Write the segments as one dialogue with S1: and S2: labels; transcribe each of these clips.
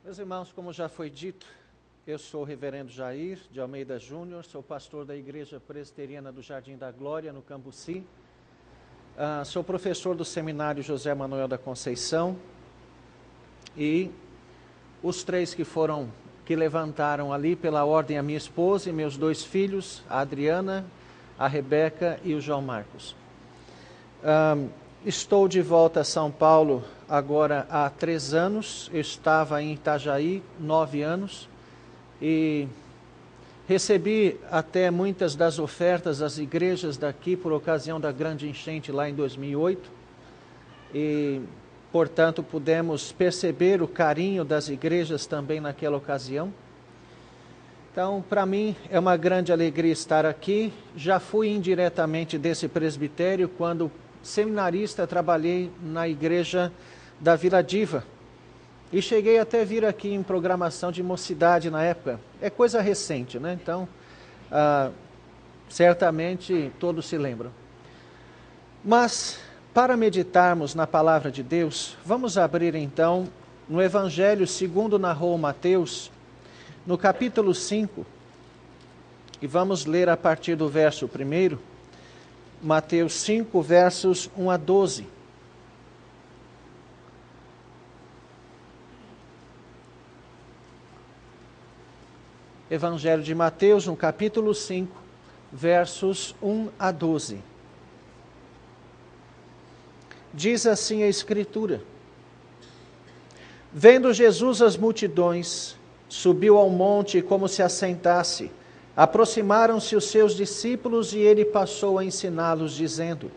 S1: Meus irmãos, como já foi dito, eu sou o reverendo Jair de Almeida Júnior, sou pastor da Igreja Presbiteriana do Jardim da Glória, no Cambuci. Sou professor do Seminário José Manuel da Conceição e os três que levantaram ali pela ordem a minha esposa e meus dois filhos, a Adriana, a Rebeca e o João Marcos. Estou de volta a São Paulo agora há 3 anos, eu estava em Itajaí 9 anos e recebi até muitas das ofertas das igrejas daqui por ocasião da grande enchente lá em 2008 e, portanto, pudemos perceber o carinho das igrejas também naquela ocasião. Então, para mim, é uma grande alegria estar aqui. Já fui indiretamente desse presbitério quando seminarista, trabalhei na igreja da Vila Diva e cheguei até vir aqui em programação de mocidade na época. É coisa recente, né? Então, certamente todos se lembram. Mas, para meditarmos na palavra de Deus, vamos abrir então no Evangelho segundo narrou Mateus, no capítulo 5, e vamos ler a partir do verso 1, Mateus 5, versos 1 a 12. Evangelho de Mateus, no capítulo 5, versos 1 a 12. Diz assim a Escritura: Vendo Jesus as multidões, subiu ao monte como se assentasse. Aproximaram-se os seus discípulos e ele passou a ensiná-los, dizendo: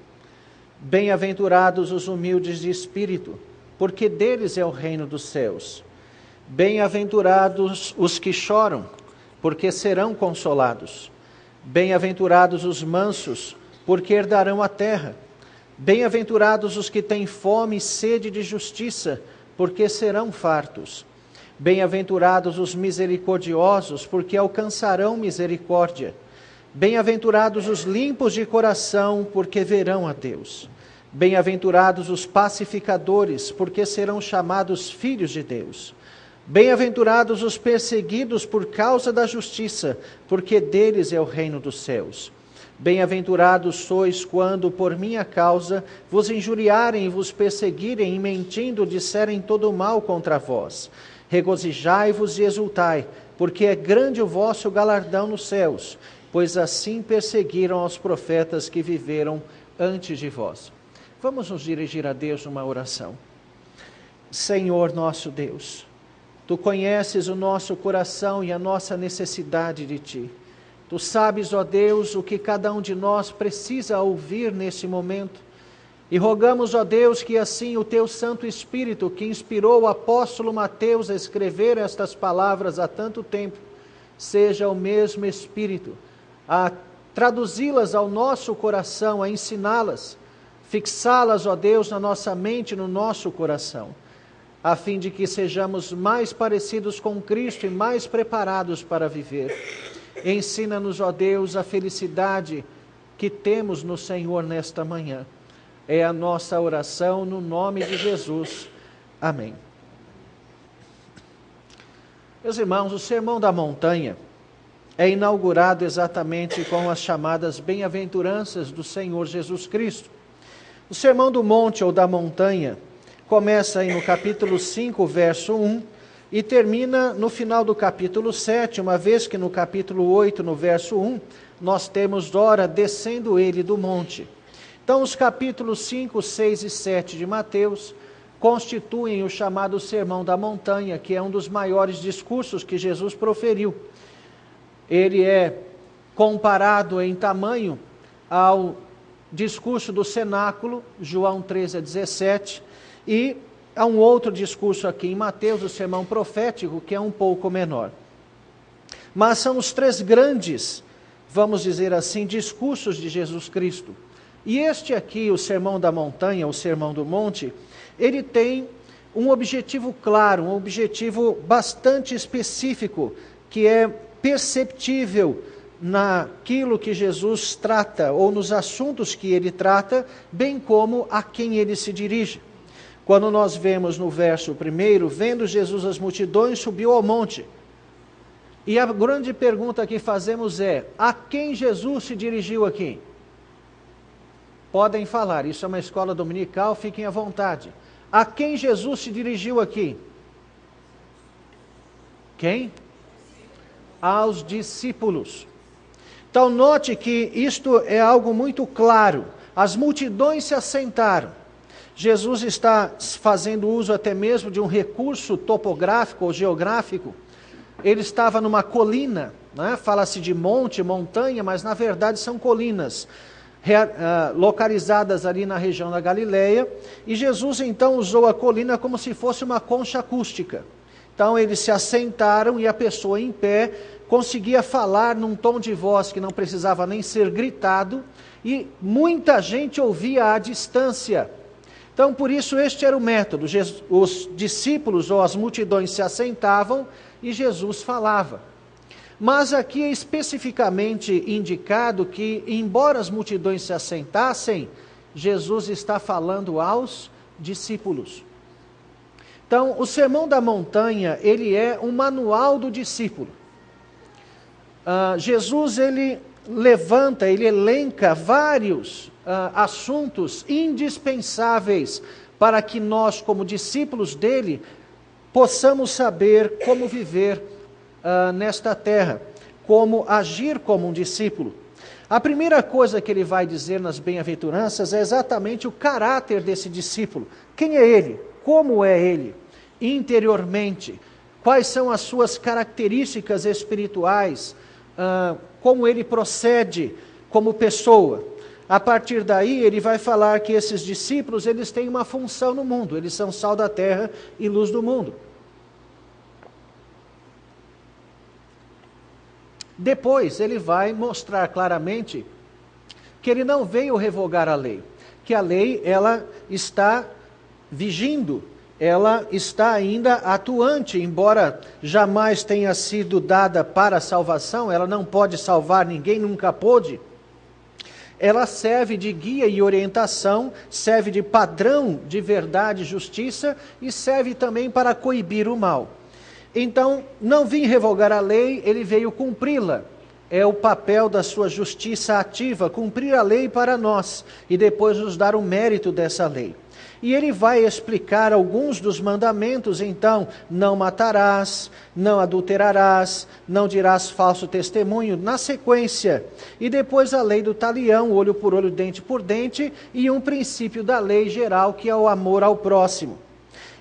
S1: Bem-aventurados os humildes de espírito, porque deles é o reino dos céus. Bem-aventurados os que choram, porque serão consolados. Bem-aventurados os mansos, porque herdarão a terra. Bem-aventurados os que têm fome e sede de justiça, porque serão fartos. Bem-aventurados os misericordiosos, porque alcançarão misericórdia. Bem-aventurados os limpos de coração, porque verão a Deus. Bem-aventurados os pacificadores, porque serão chamados filhos de Deus. Bem-aventurados os perseguidos por causa da justiça, porque deles é o reino dos céus. Bem-aventurados sois quando, por minha causa, vos injuriarem e vos perseguirem, e mentindo disserem todo o mal contra vós. Regozijai-vos e exultai, porque é grande o vosso galardão nos céus, pois assim perseguiram aos profetas que viveram antes de vós. Vamos nos dirigir a Deus numa oração. Senhor nosso Deus, Tu conheces o nosso coração e a nossa necessidade de Ti. Tu sabes, ó Deus, o que cada um de nós precisa ouvir nesse momento. E rogamos, ó Deus, que assim o Teu Santo Espírito, que inspirou o apóstolo Mateus a escrever estas palavras há tanto tempo, seja o mesmo Espírito a traduzi-las ao nosso coração, a ensiná-las, fixá-las, ó Deus, na nossa mente, no nosso coração, a fim de que sejamos mais parecidos com Cristo e mais preparados para viver. Ensina-nos, ó Deus, a felicidade que temos no Senhor nesta manhã. É a nossa oração no nome de Jesus. Amém. Meus irmãos, o Sermão da Montanha é inaugurado exatamente com as chamadas bem-aventuranças do Senhor Jesus Cristo. O Sermão do Monte ou da Montanha começa aí no capítulo 5, verso 1, e termina no final do capítulo 7, uma vez que no capítulo 8, no verso 1, nós temos ora descendo ele do monte. Então, os capítulos 5, 6 e 7 de Mateus constituem o chamado Sermão da Montanha, que é um dos maiores discursos que Jesus proferiu. Ele é comparado em tamanho ao discurso do cenáculo, João 13 a 17, e há um outro discurso aqui em Mateus, o sermão profético, que é um pouco menor. Mas são os 3 grandes, vamos dizer assim, discursos de Jesus Cristo. E este aqui, o Sermão da Montanha, o Sermão do Monte, ele tem um objetivo claro, um objetivo bastante específico, que é perceptível naquilo que Jesus trata, ou nos assuntos que ele trata, bem como a quem ele se dirige. Quando nós vemos no verso 1, vendo Jesus as multidões, subiu ao monte. E a grande pergunta que fazemos é, a quem Jesus se dirigiu aqui? Podem falar, isso é uma escola dominical, fiquem à vontade. A quem Jesus se dirigiu aqui? Quem? Aos discípulos. Então note que isto é algo muito claro. As multidões se assentaram. Jesus está fazendo uso até mesmo de um recurso topográfico ou geográfico. Ele estava numa colina, né? Fala-se de monte, montanha, mas na verdade são colinas, localizadas ali na região da Galileia. E Jesus então usou a colina como se fosse uma concha acústica. Então eles se assentaram e a pessoa em pé conseguia falar num tom de voz que não precisava nem ser gritado, e muita gente ouvia à distância. Então, por isso, este era o método. Os discípulos ou as multidões se assentavam e Jesus falava. Mas aqui é especificamente indicado que, embora as multidões se assentassem, Jesus está falando aos discípulos. Então, o Sermão da Montanha, ele é um manual do discípulo. Jesus, ele levanta, ele elenca vários assuntos indispensáveis para que nós, como discípulos dele, possamos saber como viver nesta terra, como agir como um discípulo. A primeira coisa que ele vai dizer nas bem-aventuranças é exatamente o caráter desse discípulo. Quem é ele? Como é ele? Interiormente, quais são as suas características espirituais? Como ele procede como pessoa. A partir daí, ele vai falar que esses discípulos, eles têm uma função no mundo, eles são sal da terra e luz do mundo. Depois, ele vai mostrar claramente que ele não veio revogar a lei, que a lei, ela está vigindo, ela está ainda atuante, embora jamais tenha sido dada para a salvação, ela não pode salvar ninguém, nunca pôde. Ela serve de guia e orientação, serve de padrão de verdade e justiça e serve também para coibir o mal. Então, não vim revogar a lei, ele veio cumpri-la. É o papel da sua justiça ativa, cumprir a lei para nós e depois nos dar o mérito dessa lei. E ele vai explicar alguns dos mandamentos, então, não matarás, não adulterarás, não dirás falso testemunho, na sequência. E depois a lei do talião, olho por olho, dente por dente, e um princípio da lei geral, que é o amor ao próximo.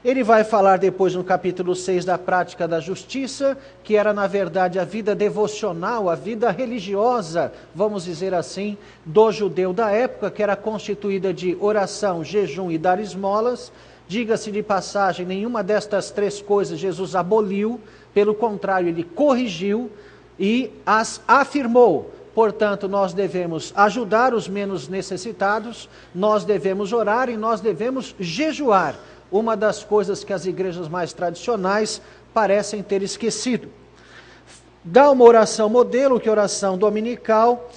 S1: Ele vai falar depois no capítulo 6 da prática da justiça, que era na verdade a vida devocional, a vida religiosa, vamos dizer assim, do judeu da época, que era constituída de oração, jejum e dar esmolas. Diga-se de passagem, nenhuma destas três coisas Jesus aboliu, pelo contrário, ele corrigiu e as afirmou. Portanto, nós devemos ajudar os menos necessitados, nós devemos orar e nós devemos jejuar. Uma das coisas que as igrejas mais tradicionais parecem ter esquecido. Dá uma oração modelo, que é a oração dominical,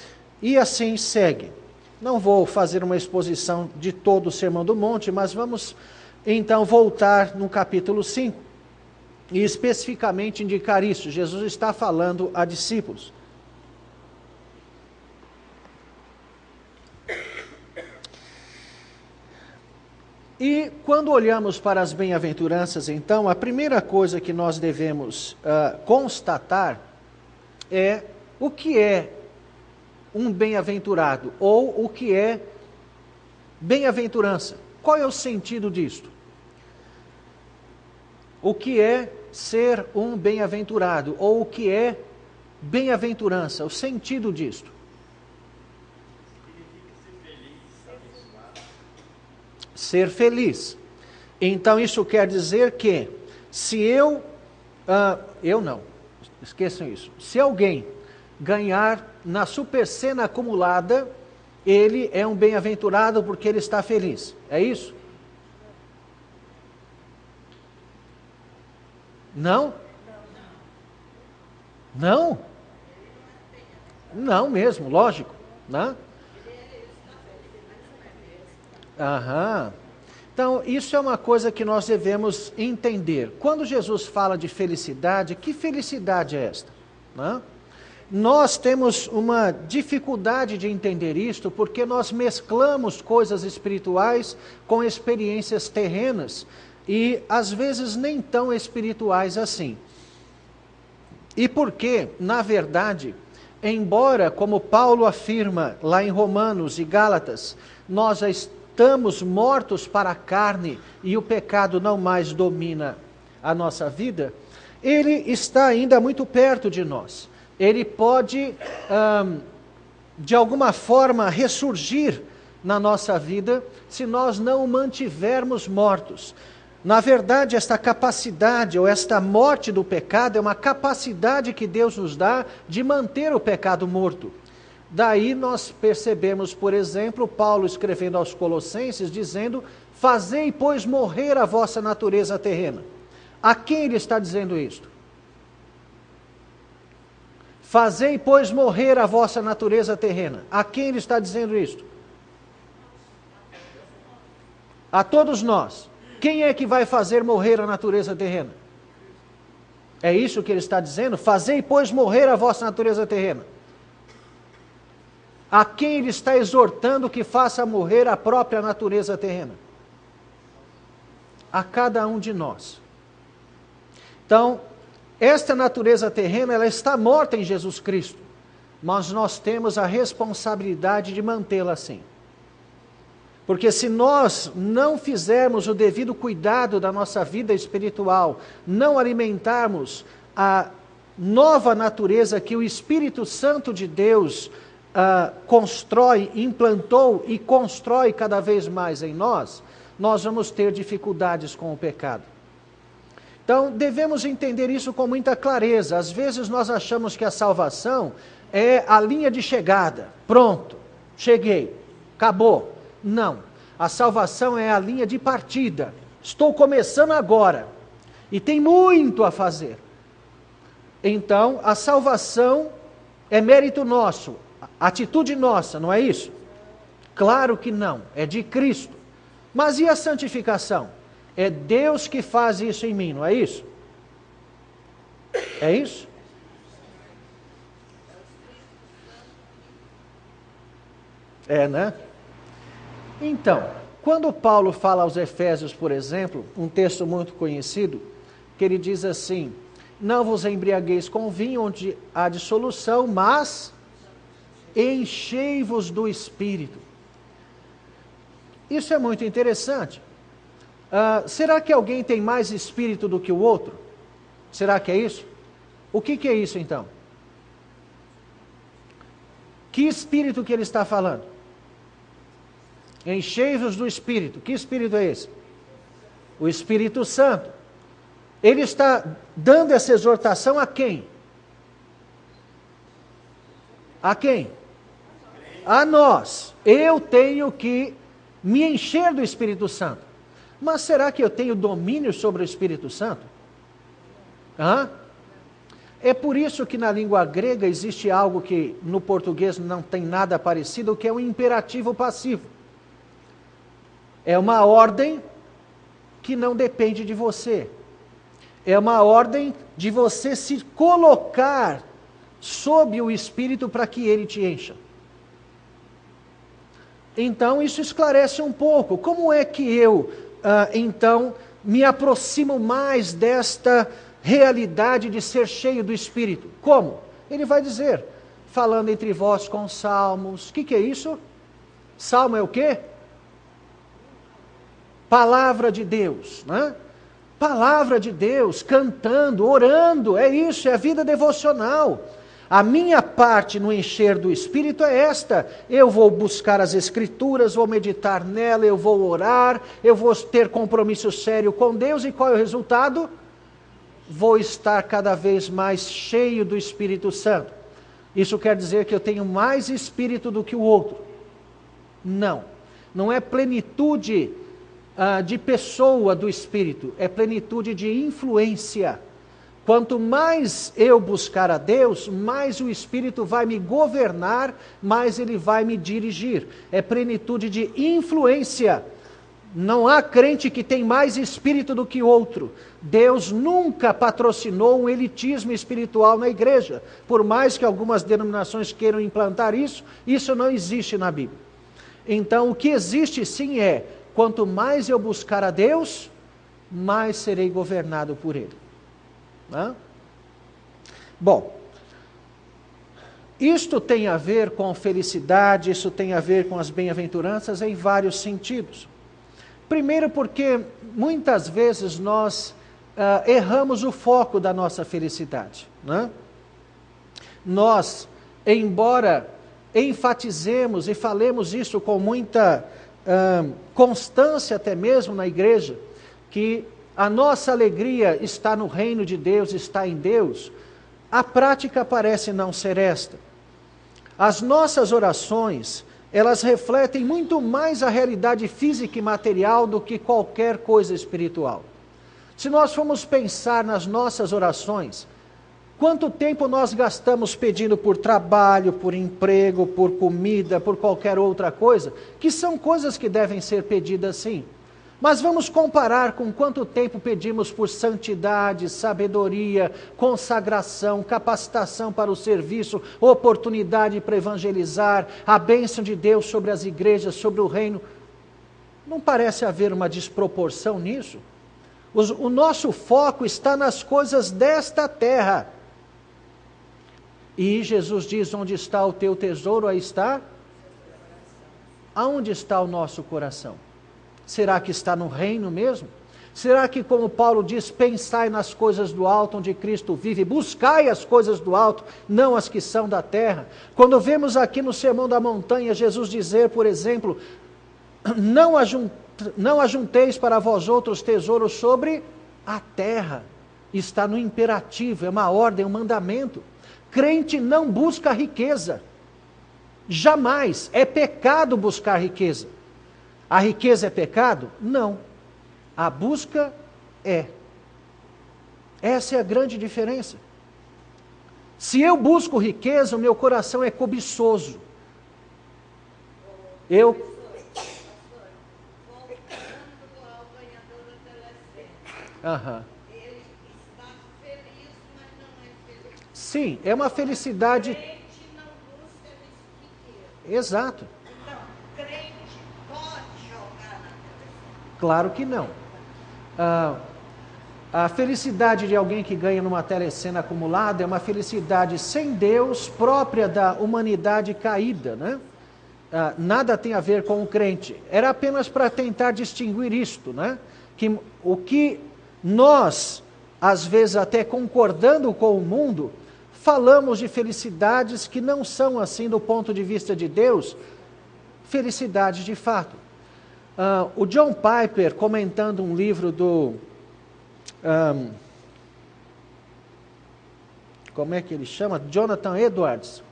S1: e assim segue. Não vou fazer uma exposição de todo o Sermão do Monte, mas vamos então voltar no capítulo 5, e especificamente indicar isso. Jesus está falando a discípulos. E quando olhamos para as bem-aventuranças, então, a primeira coisa que nós devemos constatar é o que é um bem-aventurado, ou o que é bem-aventurança. Qual é o sentido disto? O que é ser um bem-aventurado, ou o que é bem-aventurança, o sentido disto? Ser feliz. Então isso quer dizer que se eu não, esqueçam isso. Se alguém ganhar na supercena acumulada, ele é um bem-aventurado porque ele está feliz. É isso? Não? Não? Não mesmo, lógico, né? Aham. Então, isso é uma coisa que nós devemos entender. Quando Jesus fala de felicidade, que felicidade é esta? Não? Nós temos uma dificuldade de entender isto porque nós mesclamos coisas espirituais com experiências terrenas e às vezes nem tão espirituais assim. E porque, na verdade, embora, como Paulo afirma lá em Romanos e Gálatas, nós já estamos mortos para a carne e o pecado não mais domina a nossa vida, ele está ainda muito perto de nós. Ele pode, de alguma forma, ressurgir na nossa vida se nós não o mantivermos mortos. Na verdade, esta capacidade ou esta morte do pecado é uma capacidade que Deus nos dá de manter o pecado morto. Daí nós percebemos, por exemplo, Paulo escrevendo aos Colossenses, dizendo: fazei, pois, morrer a vossa natureza terrena. A quem ele está dizendo isto? Fazei, pois, morrer a vossa natureza terrena. A quem ele está dizendo isto? A todos nós. Quem é que vai fazer morrer a natureza terrena? É isso que ele está dizendo? Fazei, pois, morrer a vossa natureza terrena. A quem ele está exortando que faça morrer a própria natureza terrena? A cada um de nós. Então, esta natureza terrena, ela está morta em Jesus Cristo, mas nós temos a responsabilidade de mantê-la assim. Porque se nós não fizermos o devido cuidado da nossa vida espiritual, não alimentarmos a nova natureza que o Espírito Santo de Deus constrói, implantou e constrói cada vez mais em nós, nós vamos ter dificuldades com o pecado. Então, devemos entender isso com muita clareza. Às vezes nós achamos que a salvação é a linha de chegada. Pronto, cheguei, acabou. Não, a salvação é a linha de partida. Estou começando agora e tem muito a fazer. Então, a salvação é mérito nosso, atitude nossa, não é isso? Claro que não, é de Cristo. Mas e a santificação? É Deus que faz isso em mim, não é isso? É isso? É, né? Então, quando Paulo fala aos Efésios, por exemplo, um texto muito conhecido, que ele diz assim: não vos embriagueis com vinho onde há dissolução, mas enchei-vos do Espírito. Isso é muito interessante. Será que alguém tem mais Espírito do que o outro? Será que é isso? O que é isso então? Que Espírito que ele está falando? Enchei-vos do Espírito. Que Espírito é esse? O Espírito Santo. Ele está dando essa exortação a quem? A quem? A nós. Eu tenho que me encher do Espírito Santo. Mas será que eu tenho domínio sobre o Espírito Santo? É por isso que na língua grega existe algo que no português não tem nada parecido, que é um imperativo passivo. É uma ordem que não depende de você. É uma ordem de você se colocar sob o Espírito para que ele te encha. Então isso esclarece um pouco. Como é que eu, então, me aproximo mais desta realidade de ser cheio do Espírito? Como? Ele vai dizer, falando entre vós com salmos. O que é isso? Salmo é o quê? Palavra de Deus, né? Palavra de Deus, cantando, orando, é isso, é a vida devocional. A minha parte no encher do Espírito é esta: eu vou buscar as Escrituras, vou meditar nela, eu vou orar, eu vou ter compromisso sério com Deus, e qual é o resultado? Vou estar cada vez mais cheio do Espírito Santo. Isso quer dizer que eu tenho mais Espírito do que o outro? Não, não é plenitude de pessoa do Espírito, é plenitude de influência. Quanto mais eu buscar a Deus, mais o Espírito vai me governar, mais ele vai me dirigir. É plenitude de influência. Não há crente que tem mais espírito do que outro. Deus nunca patrocinou um elitismo espiritual na igreja. Por mais que algumas denominações queiram implantar isso, isso não existe na Bíblia. Então, o que existe sim é, quanto mais eu buscar a Deus, mais serei governado por Ele. Bom, isto tem a ver com felicidade, isso tem a ver com as bem-aventuranças em vários sentidos. Primeiro porque muitas vezes nós erramos o foco da nossa felicidade. Nós, embora enfatizemos e falemos isso com muita constância até mesmo na igreja, que a nossa alegria está no reino de Deus, está em Deus, a prática parece não ser esta. As nossas orações, elas refletem muito mais a realidade física e material do que qualquer coisa espiritual. Se nós formos pensar nas nossas orações, quanto tempo nós gastamos pedindo por trabalho, por emprego, por comida, por qualquer outra coisa, que são coisas que devem ser pedidas sim. Mas vamos comparar com quanto tempo pedimos por santidade, sabedoria, consagração, capacitação para o serviço, oportunidade para evangelizar, a bênção de Deus sobre as igrejas, sobre o reino. Não parece haver uma desproporção nisso? O nosso foco está nas coisas desta terra. E Jesus diz, onde está o teu tesouro, aí está? Aonde está o nosso coração? Será que está no reino mesmo? Será que, como Paulo diz, pensai nas coisas do alto onde Cristo vive, buscai as coisas do alto, não as que são da terra? Quando vemos aqui no Sermão da Montanha, Jesus dizer, por exemplo, não ajunteis para vós outros tesouros sobre a terra. Está no imperativo, é uma ordem, um mandamento. Crente não busca riqueza. Jamais. É pecado buscar riqueza. A riqueza é pecado? Não. A busca é. Essa é a grande diferença. Se eu busco riqueza, o meu coração é cobiçoso. Ele está feliz, mas não é feliz. Sim, é uma felicidade. Crente não busca riqueza. Exato. Então, crente pode jogar na telecena? Claro que não. A felicidade de alguém que ganha numa telecena acumulada é uma felicidade sem Deus, própria da humanidade caída, né? Nada tem a ver com o crente. Era apenas para tentar distinguir isto, né? Que o que nós, às vezes até concordando com o mundo, falamos de felicidades que não são assim do ponto de vista de Deus, felicidades de fato. O John Piper, comentando um livro do... como é que ele chama? Jonathan Edwards.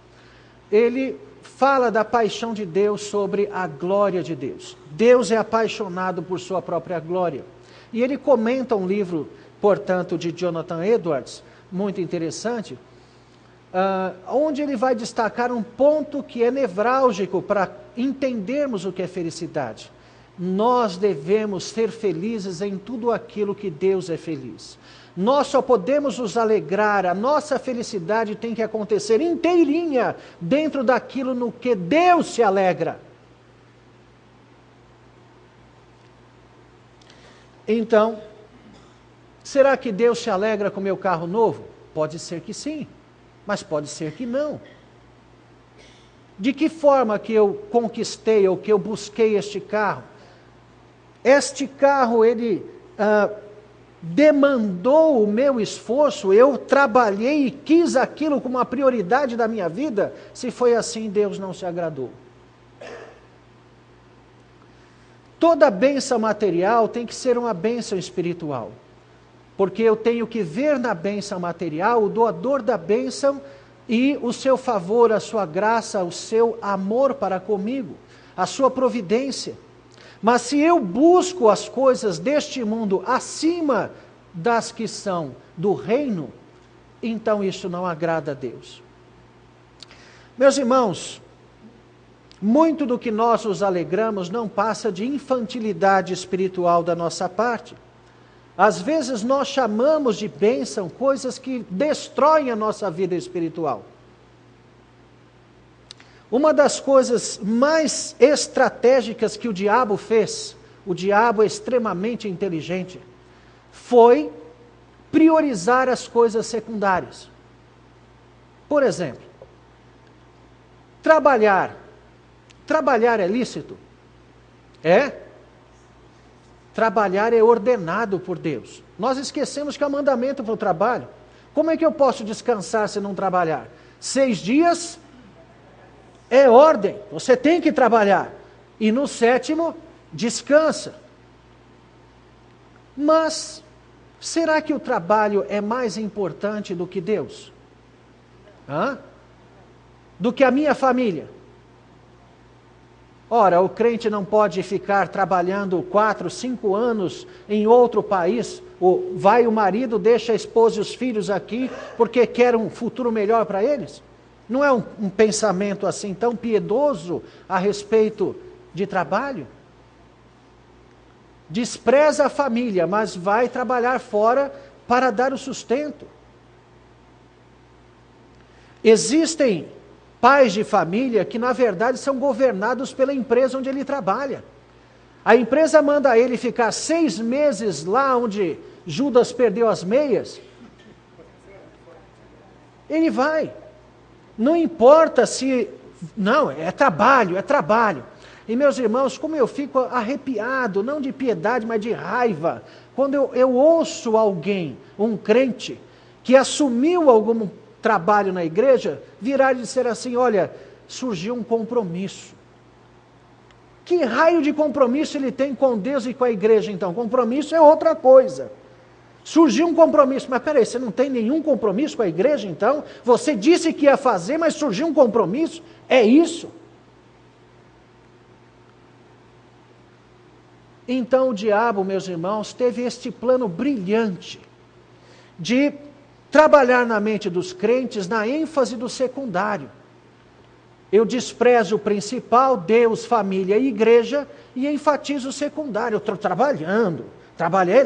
S1: Ele fala da paixão de Deus sobre a glória de Deus. Deus é apaixonado por sua própria glória. E ele comenta um livro, portanto, de Jonathan Edwards, muito interessante, onde ele vai destacar um ponto que é nevrálgico para entendermos o que é felicidade. Nós devemos ser felizes em tudo aquilo que Deus é feliz. Nós só podemos nos alegrar, a nossa felicidade tem que acontecer inteirinha dentro daquilo no que Deus se alegra. Então, será que Deus se alegra com meu carro novo? Pode ser que sim, mas pode ser que não. De que forma que eu conquistei ou que eu busquei este carro? Este carro, ele demandou o meu esforço, eu trabalhei e quis aquilo como uma prioridade da minha vida? Se foi assim, Deus não se agradou. Toda bênção material tem que ser uma bênção espiritual, porque eu tenho que ver na bênção material o doador da bênção e o seu favor, a sua graça, o seu amor para comigo, a sua providência. Mas se eu busco as coisas deste mundo acima das que são do reino, então isso não agrada a Deus. Meus irmãos, Muito do que nós nos alegramos não passa de infantilidade espiritual da nossa parte. Às vezes nós chamamos de bênção coisas que destroem a nossa vida espiritual. Uma das coisas mais estratégicas que o diabo fez, o diabo é extremamente inteligente, foi priorizar as coisas secundárias. Por exemplo, trabalhar. Trabalhar é lícito? É? Trabalhar é ordenado por Deus. Nós esquecemos que é um mandamento para o trabalho. Como é que eu posso descansar se não trabalhar? 6 dias é ordem, você tem que trabalhar. E no 7º, descansa. Mas, será que o trabalho é mais importante do que Deus? Do que a minha família? Ora, o crente não pode ficar trabalhando 4, 5 anos em outro país. Vai o marido, deixa a esposa e os filhos aqui, porque quer um futuro melhor para eles? Não é um pensamento assim tão piedoso a respeito de trabalho? Despreza a família, mas vai trabalhar fora para dar o sustento. Existem pais de família que, na verdade, são governados pela empresa onde ele trabalha. A empresa manda ele ficar 6 meses lá onde Judas perdeu as meias. Ele vai. Não importa se... Não, é trabalho, é trabalho. E, meus irmãos, como eu fico arrepiado, não de piedade, mas de raiva, quando eu ouço alguém, um crente, que assumiu algum trabalho na igreja, virar e dizer assim: olha, surgiu um compromisso. Que raio de compromisso ele tem com Deus e com a igreja, então? Compromisso é outra coisa. Surgiu um compromisso, mas peraí, você não tem nenhum compromisso com a igreja, então? Você disse que ia fazer, mas surgiu um compromisso? É isso? Então o diabo, meus irmãos, teve este plano brilhante de trabalhar na mente dos crentes na ênfase do secundário. Eu desprezo o principal, Deus, família e igreja, e enfatizo o secundário. Eu estou trabalhando, trabalhar é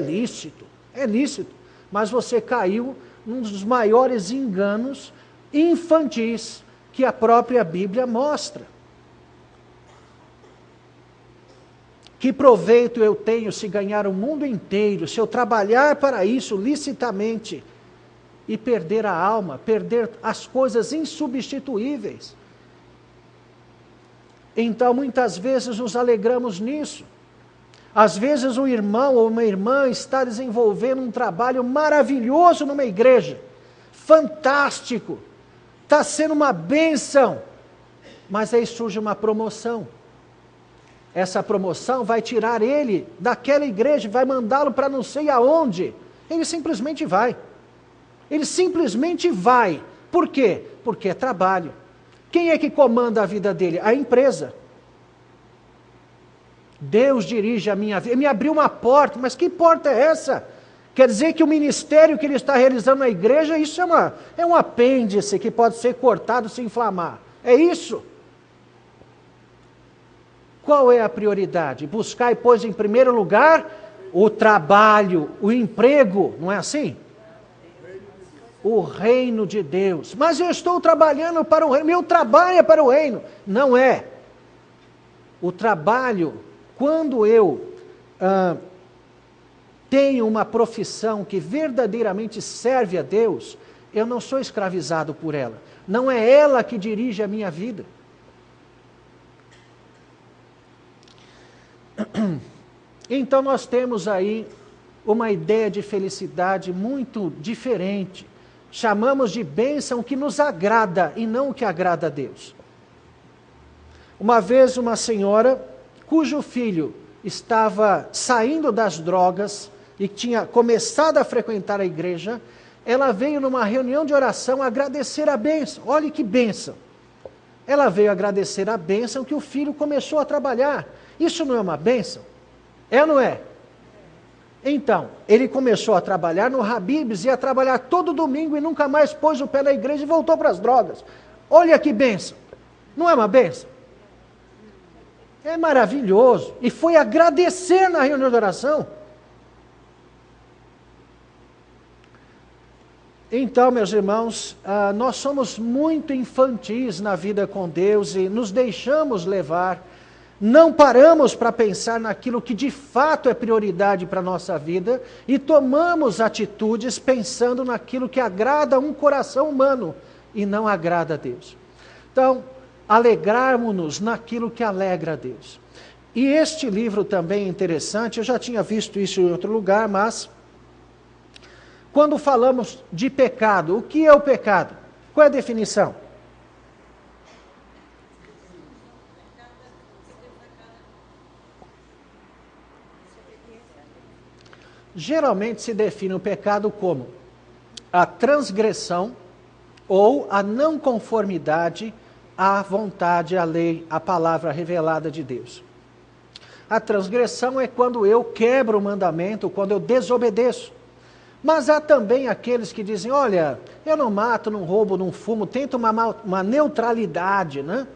S1: lícito, mas você caiu num dos maiores enganos infantis que a própria Bíblia mostra. Que proveito eu tenho se ganhar o mundo inteiro, se eu trabalhar para isso licitamente e perder a alma, perder as coisas insubstituíveis? Então, muitas vezes nos alegramos nisso. Às vezes um irmão ou uma irmã está desenvolvendo um trabalho maravilhoso numa igreja, fantástico, está sendo uma bênção, mas aí surge uma promoção. Essa promoção vai tirar ele daquela igreja, vai mandá-lo para não sei aonde. Ele simplesmente vai. Ele simplesmente vai. Por quê? Porque é trabalho. Quem é que comanda a vida dele? A empresa. Deus dirige a minha vida. Ele me abriu uma porta, mas que porta é essa? Quer dizer que o ministério que ele está realizando na igreja, isso é um apêndice que pode ser cortado se inflamar. É isso? Qual é a prioridade? Buscar, pois, em primeiro lugar, o trabalho, o emprego, não é assim? O reino de Deus. Mas eu estou trabalhando para o reino, meu trabalho é para o reino. Não é. O trabalho, quando eu tenho uma profissão que verdadeiramente serve a Deus, eu não sou escravizado por ela. Não é ela que dirige a minha vida. Então nós temos aí uma ideia de felicidade muito diferente. Chamamos de bênção que nos agrada e não o que agrada a Deus. Uma vez uma senhora cujo filho estava saindo das drogas e tinha começado a frequentar a igreja, ela veio numa reunião de oração agradecer a bênção. Olha que bênção! Ela veio agradecer a bênção que o filho começou a trabalhar. Isso não é uma bênção? É ou não é? Então, ele começou a trabalhar no Habib's, ia trabalhar todo domingo e nunca mais pôs o pé na igreja e voltou para as drogas. Olha que bênção! Não é uma bênção? É maravilhoso. E foi agradecer na reunião de oração. Então, meus irmãos, nós somos muito infantis na vida com Deus e nos deixamos levar. Não paramos para pensar naquilo que de fato é prioridade para a nossa vida e tomamos atitudes pensando naquilo que agrada um coração humano e não agrada a Deus. Então, alegrarmos-nos naquilo que alegra a Deus. E este livro também é interessante, eu já tinha visto isso em outro lugar, mas quando falamos de pecado, o que é o pecado? Qual é a definição? Geralmente se define o pecado como a transgressão ou a não conformidade à vontade, à lei, à palavra revelada de Deus. A transgressão é quando eu quebro o mandamento, quando eu desobedeço. Mas há também aqueles que dizem, olha, eu não mato, não roubo, não fumo, tento uma neutralidade, né?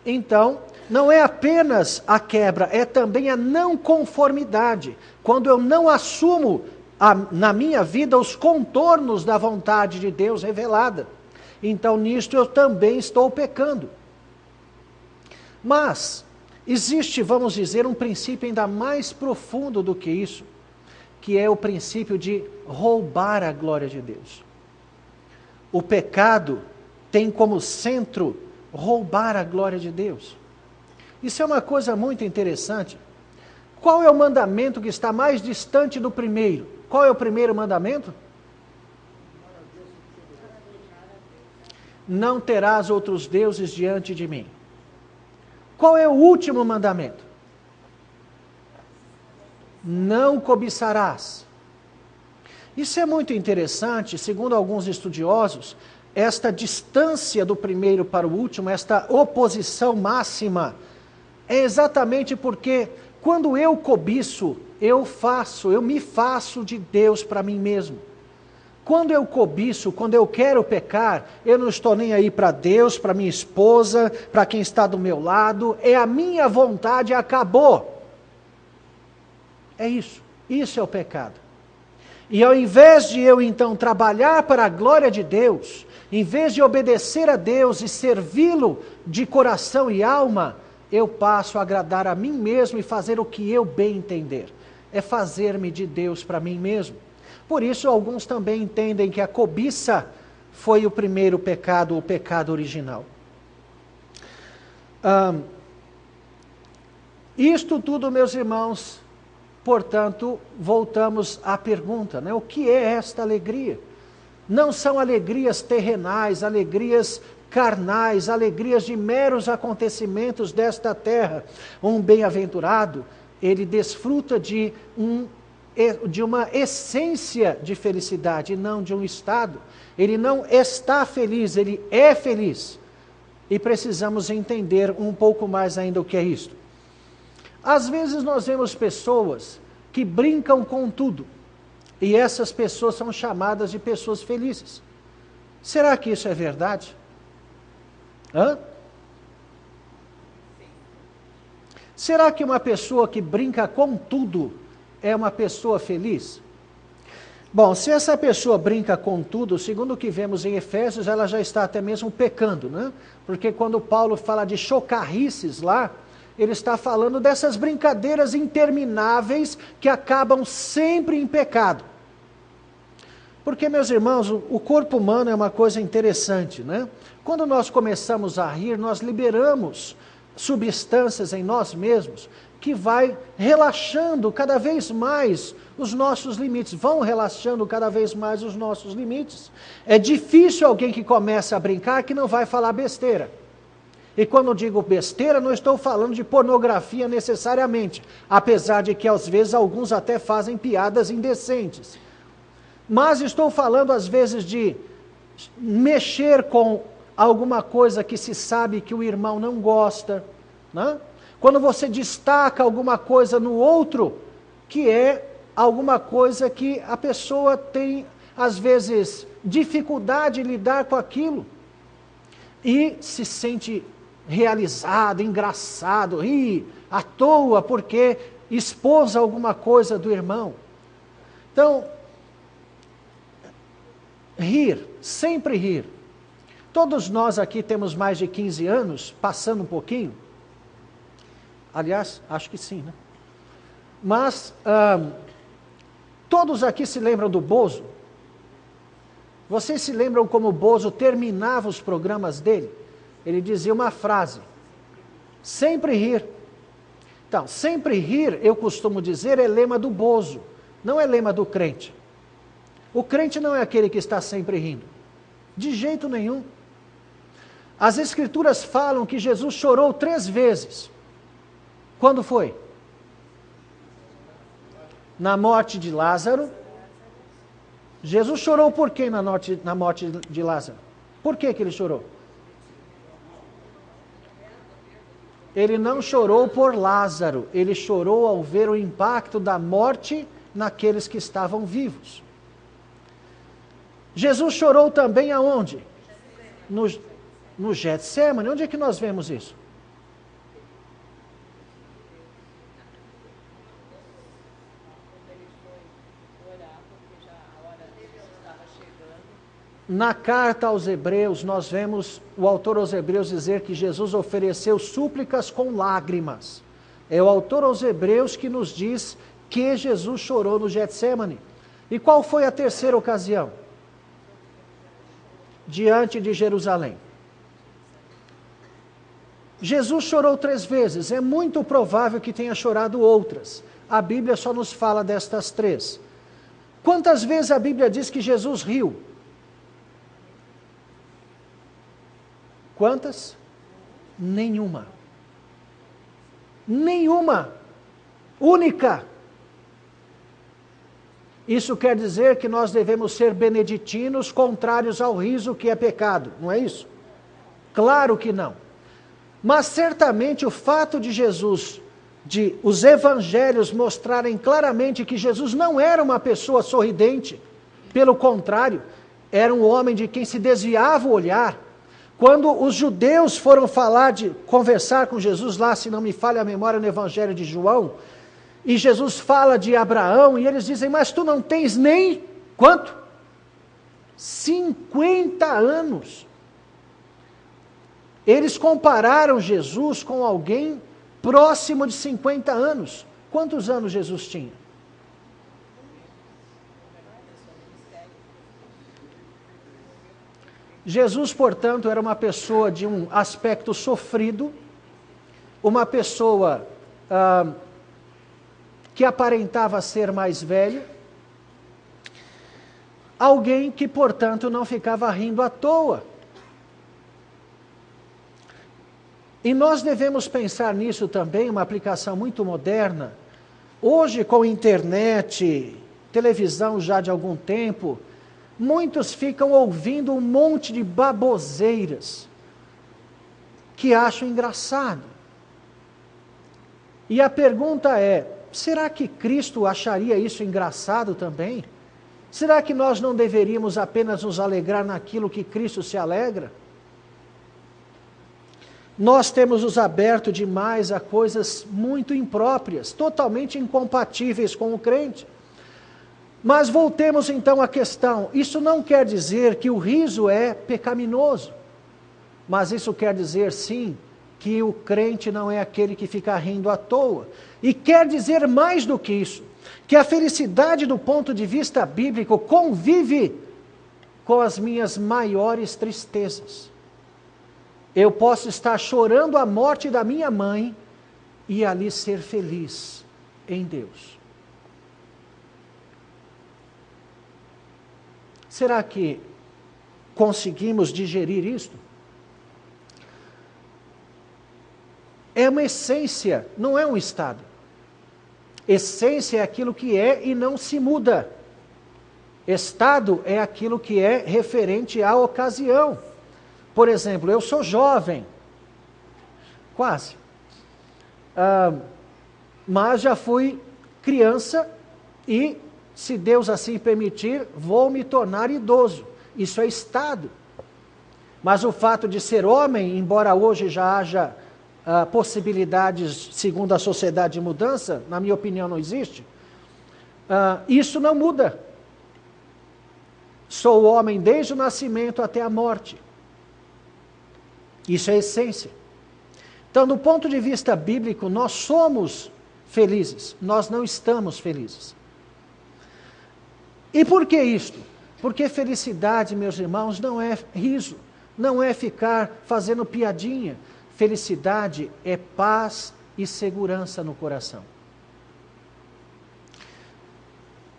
S1: Então, não é apenas a quebra, é também a não conformidade. Quando eu não assumo na minha vida os contornos da vontade de Deus revelada. Então, nisto eu também estou pecando. Mas, existe, vamos dizer, um princípio ainda mais profundo do que isso, que é o princípio de roubar a glória de Deus. O pecado tem como centro roubar a glória de Deus. Isso é uma coisa muito interessante. Qual é o mandamento que está mais distante do primeiro? Qual é o primeiro mandamento? Não terás outros deuses diante de mim. Qual é o último mandamento? Não cobiçarás. Isso é muito interessante, segundo alguns estudiosos, esta distância do primeiro para o último, esta oposição máxima, é exatamente porque quando eu cobiço, eu me faço de Deus para mim mesmo. Quando eu cobiço, quando eu quero pecar, eu não estou nem aí para Deus, para minha esposa, para quem está do meu lado, é a minha vontade, acabou. É isso é o pecado. E ao invés de eu então trabalhar para a glória de Deus, em vez de obedecer a Deus e servi-lo de coração e alma, eu passo a agradar a mim mesmo e fazer o que eu bem entender. É fazer-me de Deus para mim mesmo. Por isso alguns também entendem que a cobiça foi o primeiro pecado, o pecado original. Isto tudo, meus irmãos, portanto, voltamos à pergunta, né? O que é esta alegria? Não são alegrias terrenais, alegrias carnais, alegrias de meros acontecimentos desta terra. Um bem-aventurado, ele desfruta de uma essência de felicidade, não de um estado. Ele não está feliz, ele é feliz. E precisamos entender um pouco mais ainda o que é isto. Às vezes nós vemos pessoas que brincam com tudo, e essas pessoas são chamadas de pessoas felizes. Será que isso é verdade? Será que uma pessoa que brinca com tudo é uma pessoa feliz? Bom, se essa pessoa brinca com tudo, segundo o que vemos em Efésios, ela já está até mesmo pecando, né? Porque quando Paulo fala de chocarrices lá, ele está falando dessas brincadeiras intermináveis que acabam sempre em pecado. Porque, meus irmãos, o corpo humano é uma coisa interessante, né? Quando nós começamos a rir, nós liberamos substâncias em nós mesmos que vai relaxando cada vez mais os nossos limites, vão relaxando cada vez mais os nossos limites. É difícil alguém que começa a brincar que não vai falar besteira. E quando eu digo besteira, não estou falando de pornografia necessariamente, apesar de que às vezes alguns até fazem piadas indecentes. Mas estou falando às vezes de mexer com alguma coisa que se sabe que o irmão não gosta, né? Quando você destaca alguma coisa no outro, que é alguma coisa que a pessoa tem, às vezes, dificuldade em lidar com aquilo, e se sente realizado, engraçado, rir à toa porque expôs alguma coisa do irmão. Então, rir, sempre rir. Todos nós aqui temos mais de 15 anos, passando um pouquinho. Aliás, acho que sim, né? Mas, todos aqui se lembram do Bozo? Vocês se lembram como o Bozo terminava os programas dele? Ele dizia uma frase: sempre rir. Então, sempre rir, eu costumo dizer, é lema do Bozo, não é lema do crente. O crente não é aquele que está sempre rindo, de jeito nenhum. As Escrituras falam que Jesus chorou 3 vezes. Quando foi? Na morte de Lázaro. Jesus chorou por quê na morte de Lázaro? Por que ele chorou? Ele não chorou por Lázaro, ele chorou ao ver o impacto da morte naqueles que estavam vivos. Jesus chorou também aonde? No Getsemane. Onde é que nós vemos isso? Na carta aos Hebreus, nós vemos o autor aos Hebreus dizer que Jesus ofereceu súplicas com lágrimas. É o autor aos Hebreus que nos diz que Jesus chorou no Getsemane. E qual foi a terceira ocasião? Diante de Jerusalém. Jesus chorou 3 vezes, é muito provável que tenha chorado outras. A Bíblia só nos fala destas 3. Quantas vezes a Bíblia diz que Jesus riu? Quantas? Nenhuma. Nenhuma. Única. Isso quer dizer que nós devemos ser beneditinos, contrários ao riso, que é pecado, não é isso? Claro que não. Mas certamente o fato de Jesus, de os evangelhos mostrarem claramente que Jesus não era uma pessoa sorridente, pelo contrário, era um homem de quem se desviava o olhar. Quando os judeus foram conversar com Jesus lá, se não me falha a memória, no Evangelho de João, e Jesus fala de Abraão, e eles dizem, mas tu não tens nem, quanto? 50 anos. Eles compararam Jesus com alguém próximo de 50 anos. Quantos anos Jesus tinha? Jesus, portanto, era uma pessoa de um aspecto sofrido, uma pessoa que aparentava ser mais velho, alguém que, portanto, não ficava rindo à toa. E nós devemos pensar nisso também, uma aplicação muito moderna. Hoje, com internet, televisão já de algum tempo, muitos ficam ouvindo um monte de baboseiras que acham engraçado. E a pergunta é, será que Cristo acharia isso engraçado também? Será que nós não deveríamos apenas nos alegrar naquilo que Cristo se alegra? Nós temos nos aberto demais a coisas muito impróprias, totalmente incompatíveis com o crente. Mas voltemos então à questão. Isso não quer dizer que o riso é pecaminoso. Mas isso quer dizer, sim, que o crente não é aquele que fica rindo à toa. E quer dizer mais do que isso, que a felicidade do ponto de vista bíblico convive com as minhas maiores tristezas. Eu posso estar chorando a morte da minha mãe e ali ser feliz em Deus. Será que conseguimos digerir isto? É uma essência, não é um estado. Essência é aquilo que é e não se muda. Estado é aquilo que é referente à ocasião. Por exemplo, eu sou jovem, quase, mas já fui criança e, se Deus assim permitir, vou me tornar idoso. Isso é estado. Mas o fato de ser homem, embora hoje já haja possibilidades, segundo a sociedade, de mudança, na minha opinião não existe, isso não muda. Sou homem desde o nascimento até a morte. Isso é a essência. Então, do ponto de vista bíblico, nós somos felizes, nós não estamos felizes. E por que isto? Porque felicidade, meus irmãos, não é riso, não é ficar fazendo piadinha. Felicidade é paz e segurança no coração.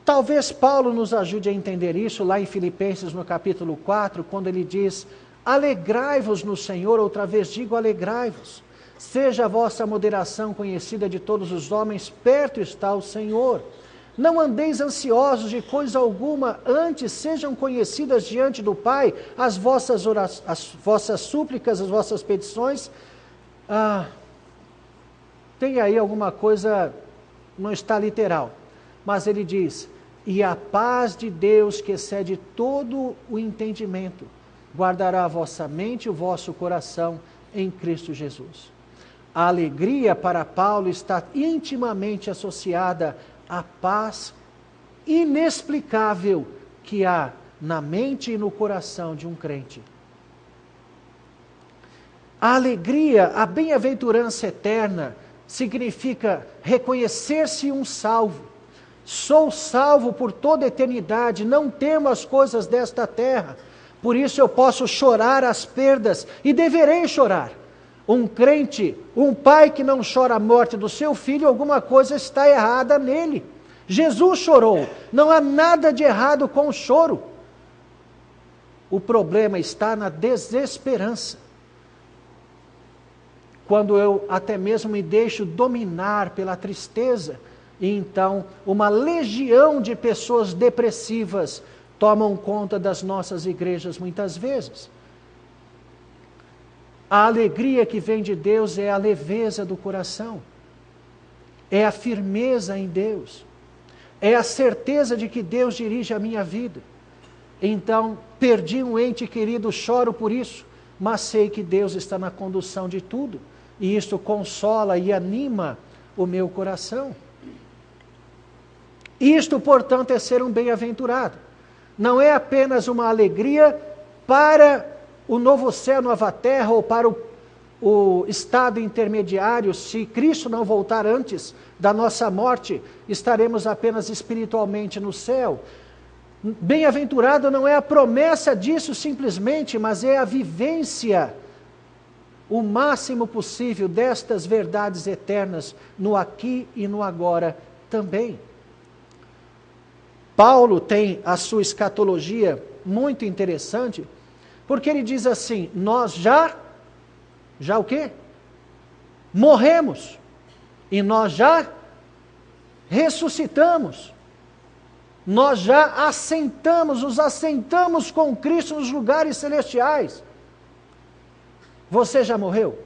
S1: Talvez Paulo nos ajude a entender isso lá em Filipenses no capítulo 4, quando ele diz: alegrai-vos no Senhor, outra vez digo, alegrai-vos. Seja a vossa moderação conhecida de todos os homens, perto está o Senhor. Não andeis ansiosos de coisa alguma, antes sejam conhecidas diante do Pai as vossas súplicas, as vossas petições. Tem aí alguma coisa, não está literal, mas ele diz: e a paz de Deus, que excede todo o entendimento, guardará a vossa mente e o vosso coração em Cristo Jesus. A alegria para Paulo está intimamente associada à paz inexplicável que há na mente e no coração de um crente. A alegria, a bem-aventurança eterna, significa reconhecer-se um salvo. Sou salvo por toda a eternidade, não temo as coisas desta terra, por isso eu posso chorar as perdas, e deverei chorar. Um crente, um pai que não chora a morte do seu filho, alguma coisa está errada nele. Jesus chorou, não há nada de errado com o choro. O problema está na desesperança. Quando eu até mesmo me deixo dominar pela tristeza, e então uma legião de pessoas depressivas tomam conta das nossas igrejas muitas vezes. A alegria que vem de Deus é a leveza do coração, é a firmeza em Deus, é a certeza de que Deus dirige a minha vida. Então, perdi um ente querido, choro por isso, mas sei que Deus está na condução de tudo, e isto consola e anima o meu coração. Isto, portanto, é ser um bem-aventurado. Não é apenas uma alegria para o novo céu, nova terra, ou para o estado intermediário. Se Cristo não voltar antes da nossa morte, estaremos apenas espiritualmente no céu. Bem-aventurado não é a promessa disso simplesmente, mas é a vivência o máximo possível destas verdades eternas no aqui e no agora também. Paulo tem a sua escatologia muito interessante, porque ele diz assim: nós já o quê? Morremos, e nós já ressuscitamos, nós já nos assentamos com Cristo nos lugares celestiais. Você já morreu?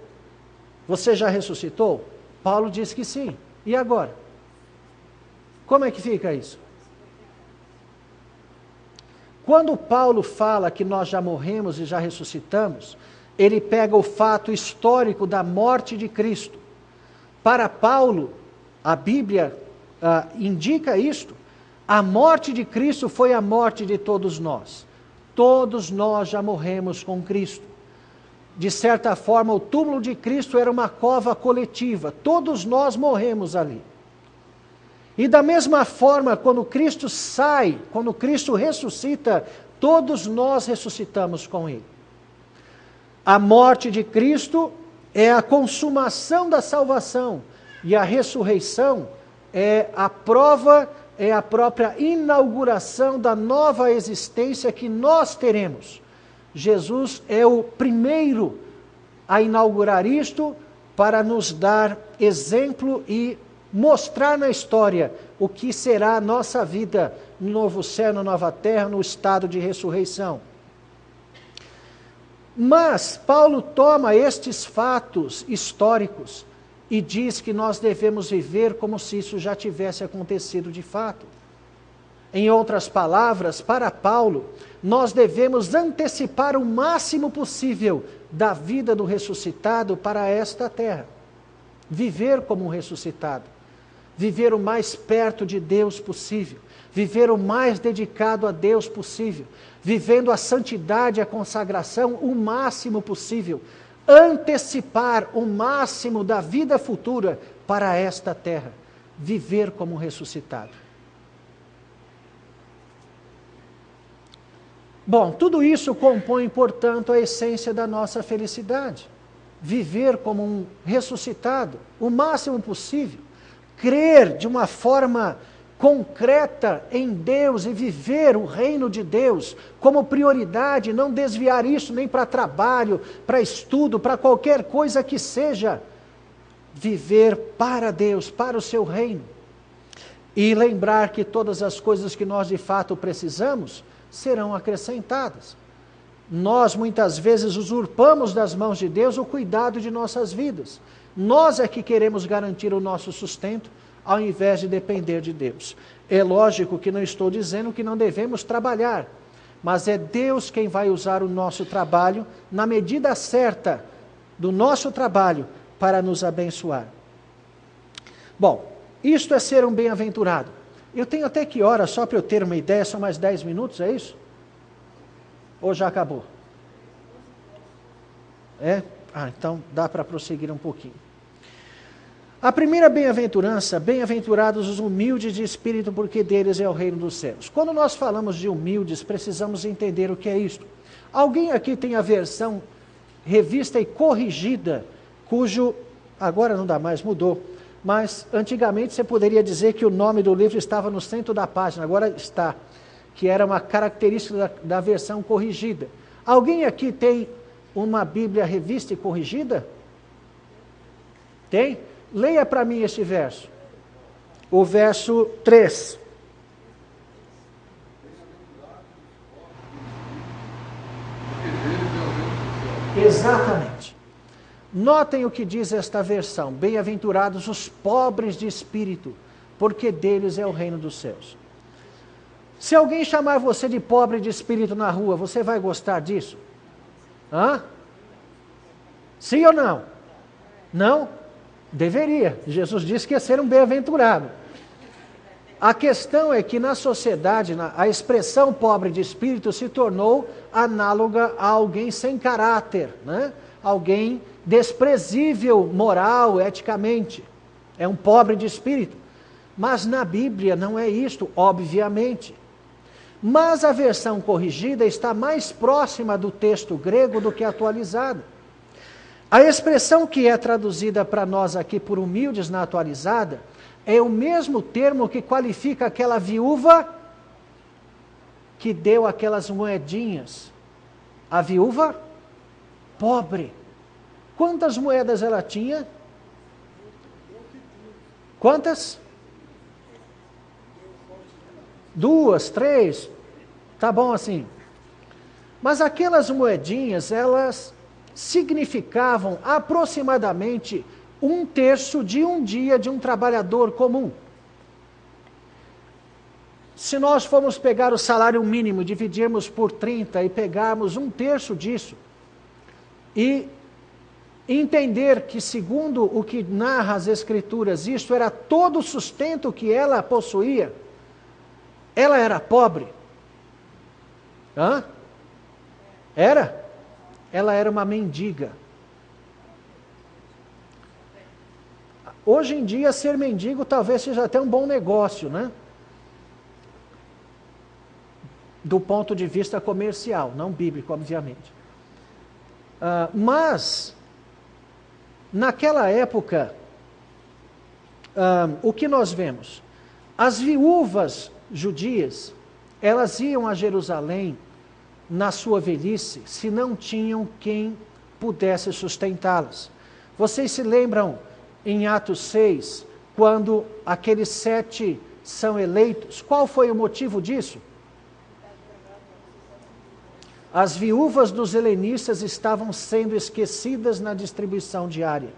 S1: Você já ressuscitou? Paulo diz que sim. E agora? Como é que fica isso? Quando Paulo fala que nós já morremos e já ressuscitamos, ele pega o fato histórico da morte de Cristo. Para Paulo, a Bíblia indica isto: a morte de Cristo foi a morte de todos nós. Todos nós já morremos com Cristo. De certa forma, o túmulo de Cristo era uma cova coletiva. Todos nós morremos ali. E da mesma forma, quando Cristo sai, quando Cristo ressuscita, todos nós ressuscitamos com Ele. A morte de Cristo é a consumação da salvação, e a ressurreição é a prova, é a própria inauguração da nova existência que nós teremos. Jesus é o primeiro a inaugurar isto, para nos dar exemplo e mostrar na história o que será a nossa vida no novo céu, na nova terra, no estado de ressurreição. Mas Paulo toma estes fatos históricos e diz que nós devemos viver como se isso já tivesse acontecido de fato. Em outras palavras, para Paulo, nós devemos antecipar o máximo possível da vida do ressuscitado para esta terra. Viver como um ressuscitado. Viver o mais perto de Deus possível. Viver o mais dedicado a Deus possível. Vivendo a santidade e a consagração o máximo possível. Antecipar o máximo da vida futura para esta terra. Viver como um ressuscitado. Bom, tudo isso compõe, portanto, a essência da nossa felicidade. Viver como um ressuscitado, o máximo possível. Crer de uma forma concreta em Deus e viver o reino de Deus como prioridade, não desviar isso nem para trabalho, para estudo, para qualquer coisa que seja. Viver para Deus, para o seu reino. E lembrar que todas as coisas que nós de fato precisamos serão acrescentadas. Nós muitas vezes usurpamos das mãos de Deus o cuidado de nossas vidas. Nós é que queremos garantir o nosso sustento, ao invés de depender de Deus. É lógico que não estou dizendo que não devemos trabalhar, mas é Deus quem vai usar o nosso trabalho na medida certa do nosso trabalho para nos abençoar. Bom, isto é ser um bem-aventurado. Eu tenho até que hora, só para eu ter uma ideia, são mais 10 minutos, é isso? Ou já acabou? É? Então dá para prosseguir um pouquinho. A primeira bem-aventurança, bem-aventurados os humildes de espírito, porque deles é o reino dos céus. Quando nós falamos de humildes, precisamos entender o que é isto. Alguém aqui tem a versão revista e corrigida, cujo, agora não dá mais, mudou, mas antigamente você poderia dizer que o nome do livro estava no centro da página, agora está, que era uma característica da versão corrigida. Alguém aqui tem uma Bíblia revista e corrigida? Tem? Leia para mim este verso. O verso 3. Exatamente. Notem o que diz esta versão. Bem-aventurados os pobres de espírito, porque deles é o reino dos céus. Se alguém chamar você de pobre de espírito na rua, você vai gostar disso? Hã? Sim ou não? Não? Deveria. Jesus disse que ia ser um bem-aventurado. A questão é que na sociedade, a expressão pobre de espírito se tornou análoga a alguém sem caráter, né? Alguém desprezível moral, eticamente. É um pobre de espírito. Mas na Bíblia não é isto, obviamente. Mas a versão corrigida está mais próxima do texto grego do que atualizada. A expressão que é traduzida para nós aqui por humildes na atualizada é o mesmo termo que qualifica aquela viúva que deu aquelas moedinhas. A viúva pobre. Quantas moedas ela tinha? Quantas? 2, 3. Tá bom assim. Mas aquelas moedinhas, elas significavam aproximadamente 1/3 de um dia de um trabalhador comum. Se nós formos pegar o salário mínimo, dividirmos por 30 e pegarmos 1/3 disso, e entender que, segundo o que narra as Escrituras, isto era todo o sustento que ela possuía, ela era pobre. Hã? Era? Ela era uma mendiga. Hoje em dia, ser mendigo talvez seja até um bom negócio, né? Do ponto de vista comercial, não bíblico, obviamente. Mas, naquela época, o que nós vemos? As viúvas judias, elas iam a Jerusalém na sua velhice, se não tinham quem pudesse sustentá-las. Vocês se lembram em Atos 6, quando aqueles 7 são eleitos? Qual foi o motivo disso? As viúvas dos helenistas estavam sendo esquecidas na distribuição diária.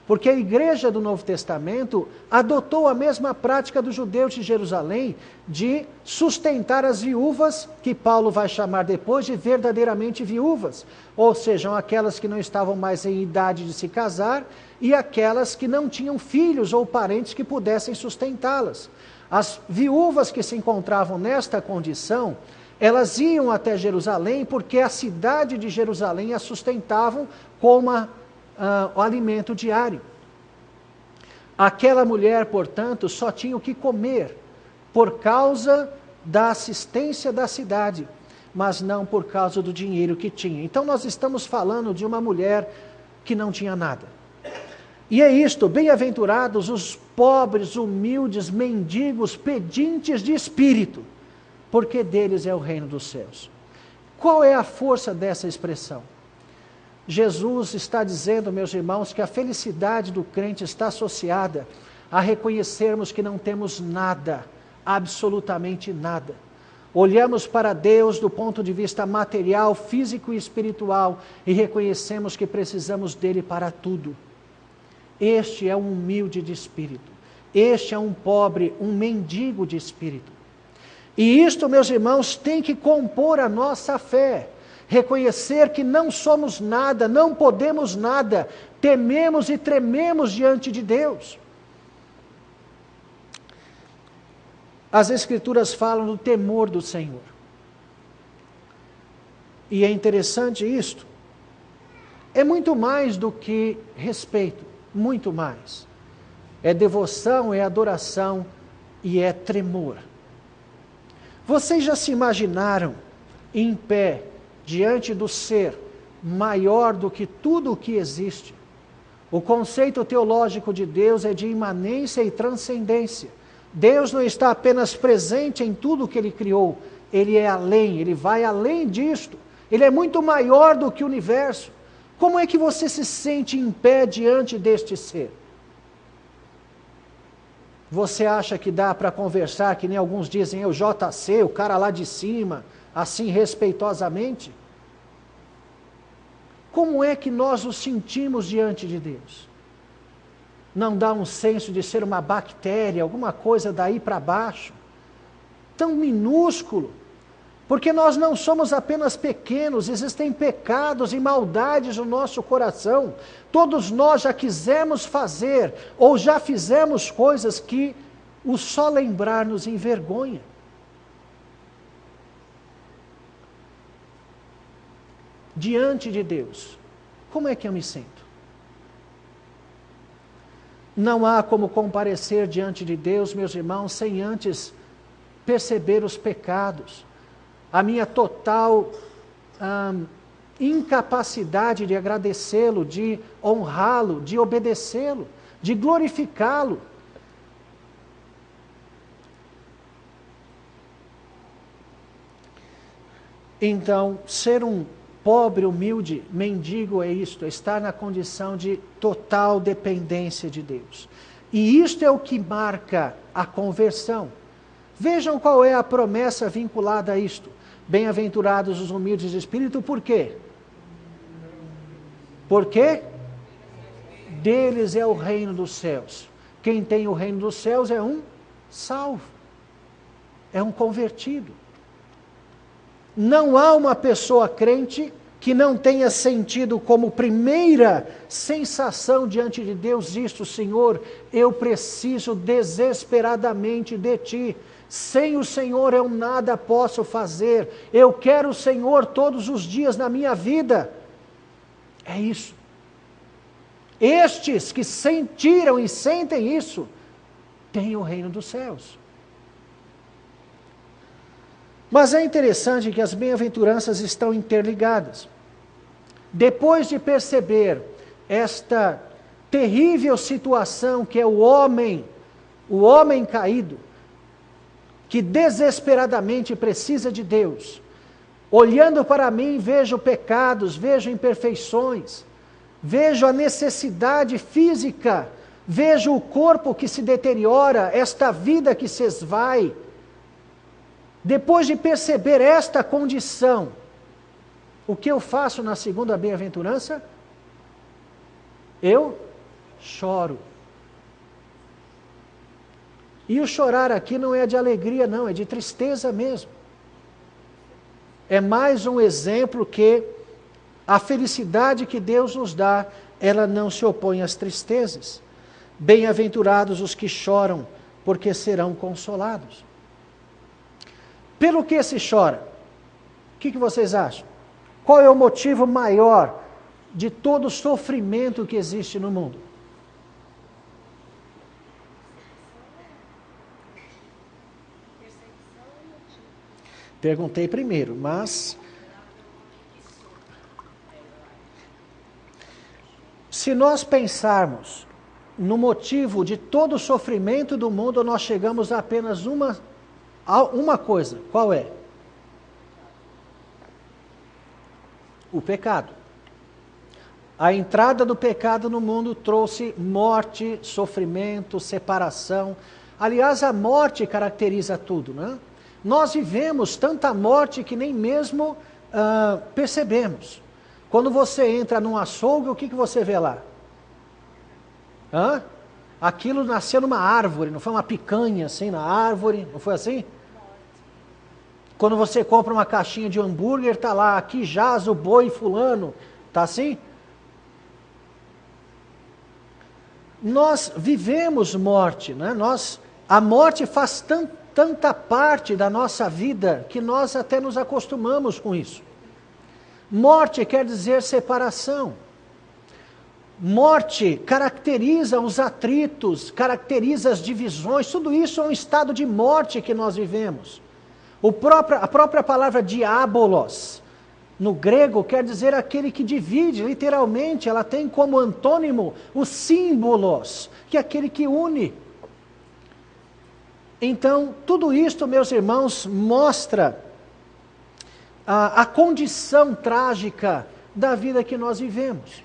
S1: Porque a igreja do Novo Testamento adotou a mesma prática dos judeus de Jerusalém de sustentar as viúvas, que Paulo vai chamar depois de verdadeiramente viúvas, ou sejam aquelas que não estavam mais em idade de se casar e aquelas que não tinham filhos ou parentes que pudessem sustentá-las. As viúvas que se encontravam nesta condição, elas iam até Jerusalém porque a cidade de Jerusalém as sustentavam como o alimento diário. Aquela mulher, portanto, só tinha o que comer por causa da assistência da cidade, mas não por causa do dinheiro que tinha. Então nós estamos falando de uma mulher que não tinha nada. E é isto, bem-aventurados os pobres, humildes, mendigos, pedintes de espírito, porque deles é o reino dos céus. Qual é a força dessa expressão? Jesus está dizendo, meus irmãos, que a felicidade do crente está associada a reconhecermos que não temos nada, absolutamente nada. Olhamos para Deus do ponto de vista material, físico e espiritual e reconhecemos que precisamos dele para tudo. Este é um humilde de espírito. Este é um pobre, um mendigo de espírito. E isto, meus irmãos, tem que compor a nossa fé. Reconhecer que não somos nada, não podemos nada, tememos e trememos diante de Deus. As Escrituras falam do temor do Senhor. E é interessante isto. É muito mais do que respeito, muito mais. É devoção, é adoração e é tremor. Vocês já se imaginaram em pé diante do ser maior do que tudo o que existe? O conceito teológico de Deus é de imanência e transcendência. Deus não está apenas presente em tudo o que Ele criou, Ele é além, Ele vai além disto. Ele é muito maior do que o universo. Como é que você se sente em pé diante deste ser? Você acha que dá para conversar, que nem alguns dizem, o JC, o cara lá de cima, assim respeitosamente? Como é que nós nos sentimos diante de Deus? Não dá um senso de ser uma bactéria, alguma coisa daí para baixo? Tão minúsculo. Porque nós não somos apenas pequenos, existem pecados e maldades no nosso coração. Todos nós já quisemos fazer, ou já fizemos coisas que o só lembrar nos envergonha. Diante de Deus, como é que eu me sinto? Não há como comparecer diante de Deus, meus irmãos, sem antes perceber os pecados, a minha total incapacidade de agradecê-lo, de honrá-lo, de obedecê-lo, de glorificá-lo. Então, ser um pobre, humilde, mendigo é isto, é estar na condição de total dependência de Deus. E isto é o que marca a conversão. Vejam qual é a promessa vinculada a isto. Bem-aventurados os humildes de espírito, por quê? Porque deles é o reino dos céus. Quem tem o reino dos céus é um salvo, é um convertido. Não há uma pessoa crente que não tenha sentido como primeira sensação diante de Deus isto: Senhor, eu preciso desesperadamente de Ti. Sem o Senhor eu nada posso fazer. Eu quero o Senhor todos os dias na minha vida. É isso. Estes que sentiram e sentem isso, têm o reino dos céus. Mas é interessante que as bem-aventuranças estão interligadas. Depois de perceber esta terrível situação que é o homem caído, que desesperadamente precisa de Deus, olhando para mim vejo pecados, vejo imperfeições, vejo a necessidade física, vejo o corpo que se deteriora, esta vida que se esvai. Depois de perceber esta condição, o que eu faço na segunda bem-aventurança? Eu choro. E o chorar aqui não é de alegria, não, é de tristeza mesmo. É mais um exemplo que a felicidade que Deus nos dá, ela não se opõe às tristezas. Bem-aventurados os que choram, porque serão consolados. Pelo que se chora? O que vocês acham? Qual é o motivo maior de todo o sofrimento que existe no mundo? Perguntei primeiro, mas se nós pensarmos no motivo de todo o sofrimento do mundo, nós chegamos a apenas uma coisa. Qual é? O pecado. A entrada do pecado no mundo trouxe morte, sofrimento, separação. Aliás, a morte caracteriza tudo, né? Nós vivemos tanta morte que nem mesmo percebemos. Quando você entra num açougue, o que você vê lá? Aquilo nasceu numa árvore, não foi uma picanha assim na árvore, não foi assim? Quando você compra uma caixinha de hambúrguer, está lá, aqui jaz o boi fulano, está assim? Nós vivemos morte, né? A morte faz tanta parte da nossa vida que nós até nos acostumamos com isso. Morte quer dizer separação. Morte caracteriza os atritos, caracteriza as divisões, tudo isso é um estado de morte que nós vivemos. A própria palavra diabolos, no grego, quer dizer aquele que divide, literalmente, ela tem como antônimo o símbolos, que é aquele que une. Então, tudo isto, meus irmãos, mostra a condição trágica da vida que nós vivemos.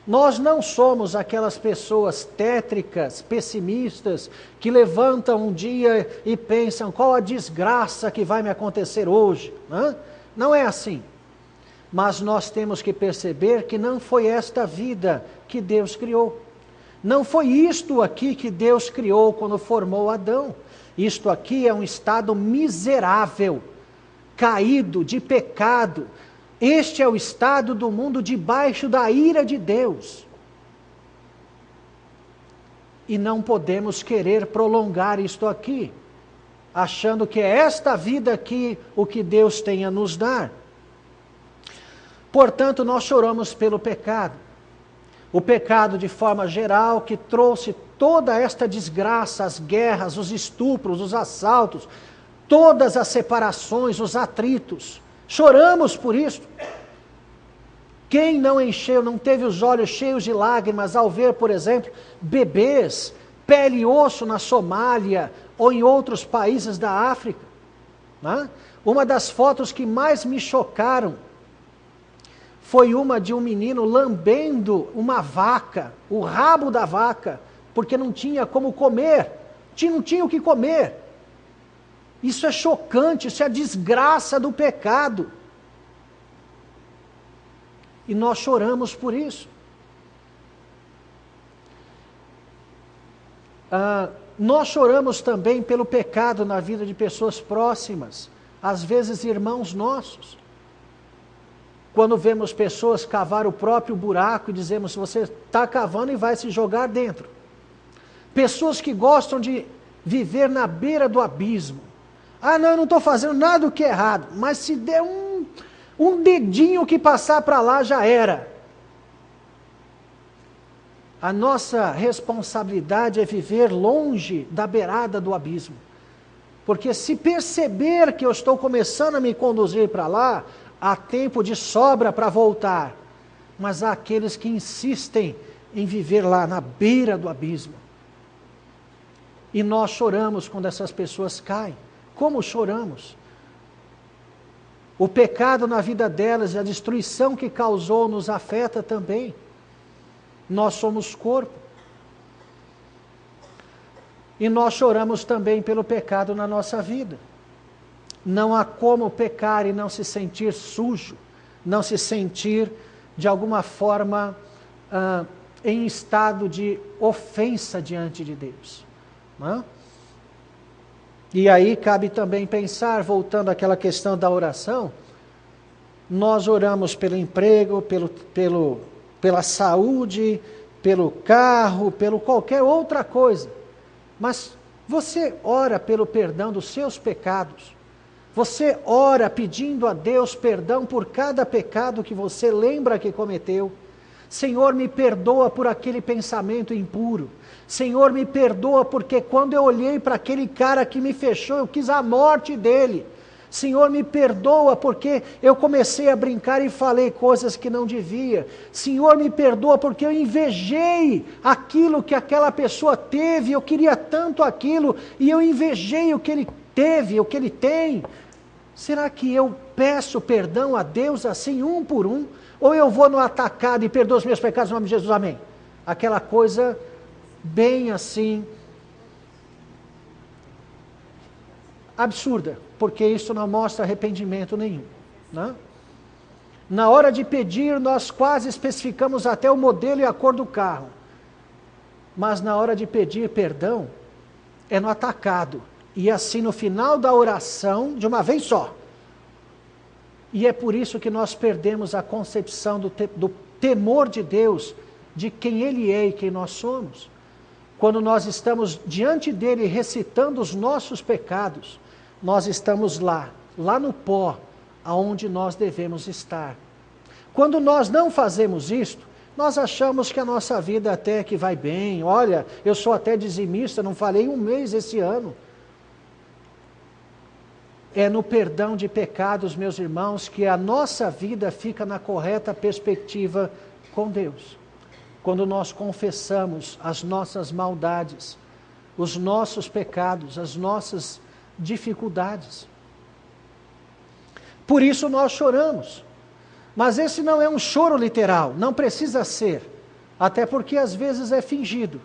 S1: Nós não somos aquelas pessoas tétricas, pessimistas, que levantam um dia e pensam qual a desgraça que vai me acontecer hoje. Não é assim. Mas nós temos que perceber que não foi esta vida que Deus criou. Não foi isto aqui que Deus criou quando formou Adão. Isto aqui é um estado miserável, caído, de pecado. Este é o estado do mundo debaixo da ira de Deus. E não podemos querer prolongar isto aqui, achando que é esta vida aqui o que Deus tem a nos dar. Portanto, nós choramos pelo pecado. O pecado de forma geral que trouxe toda esta desgraça, as guerras, os estupros, os assaltos, todas as separações, os atritos. Choramos por isso. Quem não teve os olhos cheios de lágrimas ao ver, por exemplo, bebês, pele e osso na Somália ou em outros países da África? Uma das fotos que mais me chocaram foi uma de um menino lambendo uma vaca, o rabo da vaca, porque não tinha como comer, não tinha o que comer. Isso é chocante, isso é a desgraça do pecado. E nós choramos por isso. Nós choramos também pelo pecado na vida de pessoas próximas, às vezes irmãos nossos. Quando vemos pessoas cavar o próprio buraco e dizemos, você está cavando e vai se jogar dentro. Pessoas que gostam de viver na beira do abismo. Não, eu não estou fazendo nada do que é errado, mas se der um dedinho que passar para lá já era. A nossa responsabilidade é viver longe da beirada do abismo. Porque se perceber que eu estou começando a me conduzir para lá, há tempo de sobra para voltar. Mas há aqueles que insistem em viver lá na beira do abismo. E nós choramos quando essas pessoas caem. Como choramos? O pecado na vida delas e a destruição que causou nos afeta também. Nós somos corpo. E nós choramos também pelo pecado na nossa vida. Não há como pecar e não se sentir sujo, não se sentir de alguma forma em estado de ofensa diante de Deus. Não é? E aí cabe também pensar, voltando àquela questão da oração, nós oramos pelo emprego, pela saúde, pelo carro, pelo qualquer outra coisa. Mas você ora pelo perdão dos seus pecados. Você ora pedindo a Deus perdão por cada pecado que você lembra que cometeu. Senhor, me perdoa por aquele pensamento impuro. Senhor, me perdoa porque quando eu olhei para aquele cara que me fechou, eu quis a morte dele. Senhor, me perdoa porque eu comecei a brincar e falei coisas que não devia. Senhor, me perdoa porque eu invejei aquilo que aquela pessoa teve, eu queria tanto aquilo, e eu invejei o que ele teve, o que ele tem. Será que eu peço perdão a Deus assim, um por um? Ou eu vou no atacado e perdoo os meus pecados em nome de Jesus, amém? Aquela coisa bem assim, absurda, porque isso não mostra arrependimento nenhum. Né? Na hora de pedir, nós quase especificamos até o modelo e a cor do carro. Mas na hora de pedir perdão, é no atacado. E assim no final da oração, de uma vez só. E é por isso que nós perdemos a concepção do temor de Deus, de quem Ele é e quem nós somos. Quando nós estamos diante dEle recitando os nossos pecados, nós estamos lá no pó, aonde nós devemos estar. Quando nós não fazemos isto, nós achamos que a nossa vida até que vai bem. Olha, eu sou até dizimista, não falei um mês esse ano. É no perdão de pecados, meus irmãos, que a nossa vida fica na correta perspectiva com Deus. Quando nós confessamos as nossas maldades, os nossos pecados, as nossas dificuldades. Por isso nós choramos. Mas esse não é um choro literal, não precisa ser. Até porque às vezes é fingido.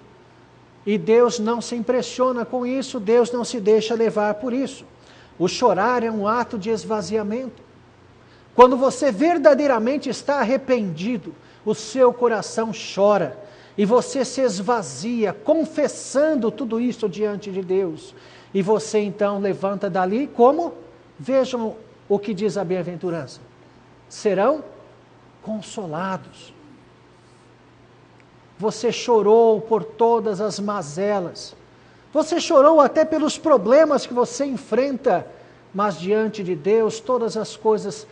S1: E Deus não se impressiona com isso, Deus não se deixa levar por isso. O chorar é um ato de esvaziamento. Quando você verdadeiramente está arrependido, o seu coração chora. E você se esvazia, confessando tudo isso diante de Deus. E você então levanta dali como? Vejam o que diz a bem-aventurança. Serão consolados. Você chorou por todas as mazelas. Você chorou até pelos problemas que você enfrenta. Mas diante de Deus, todas as coisas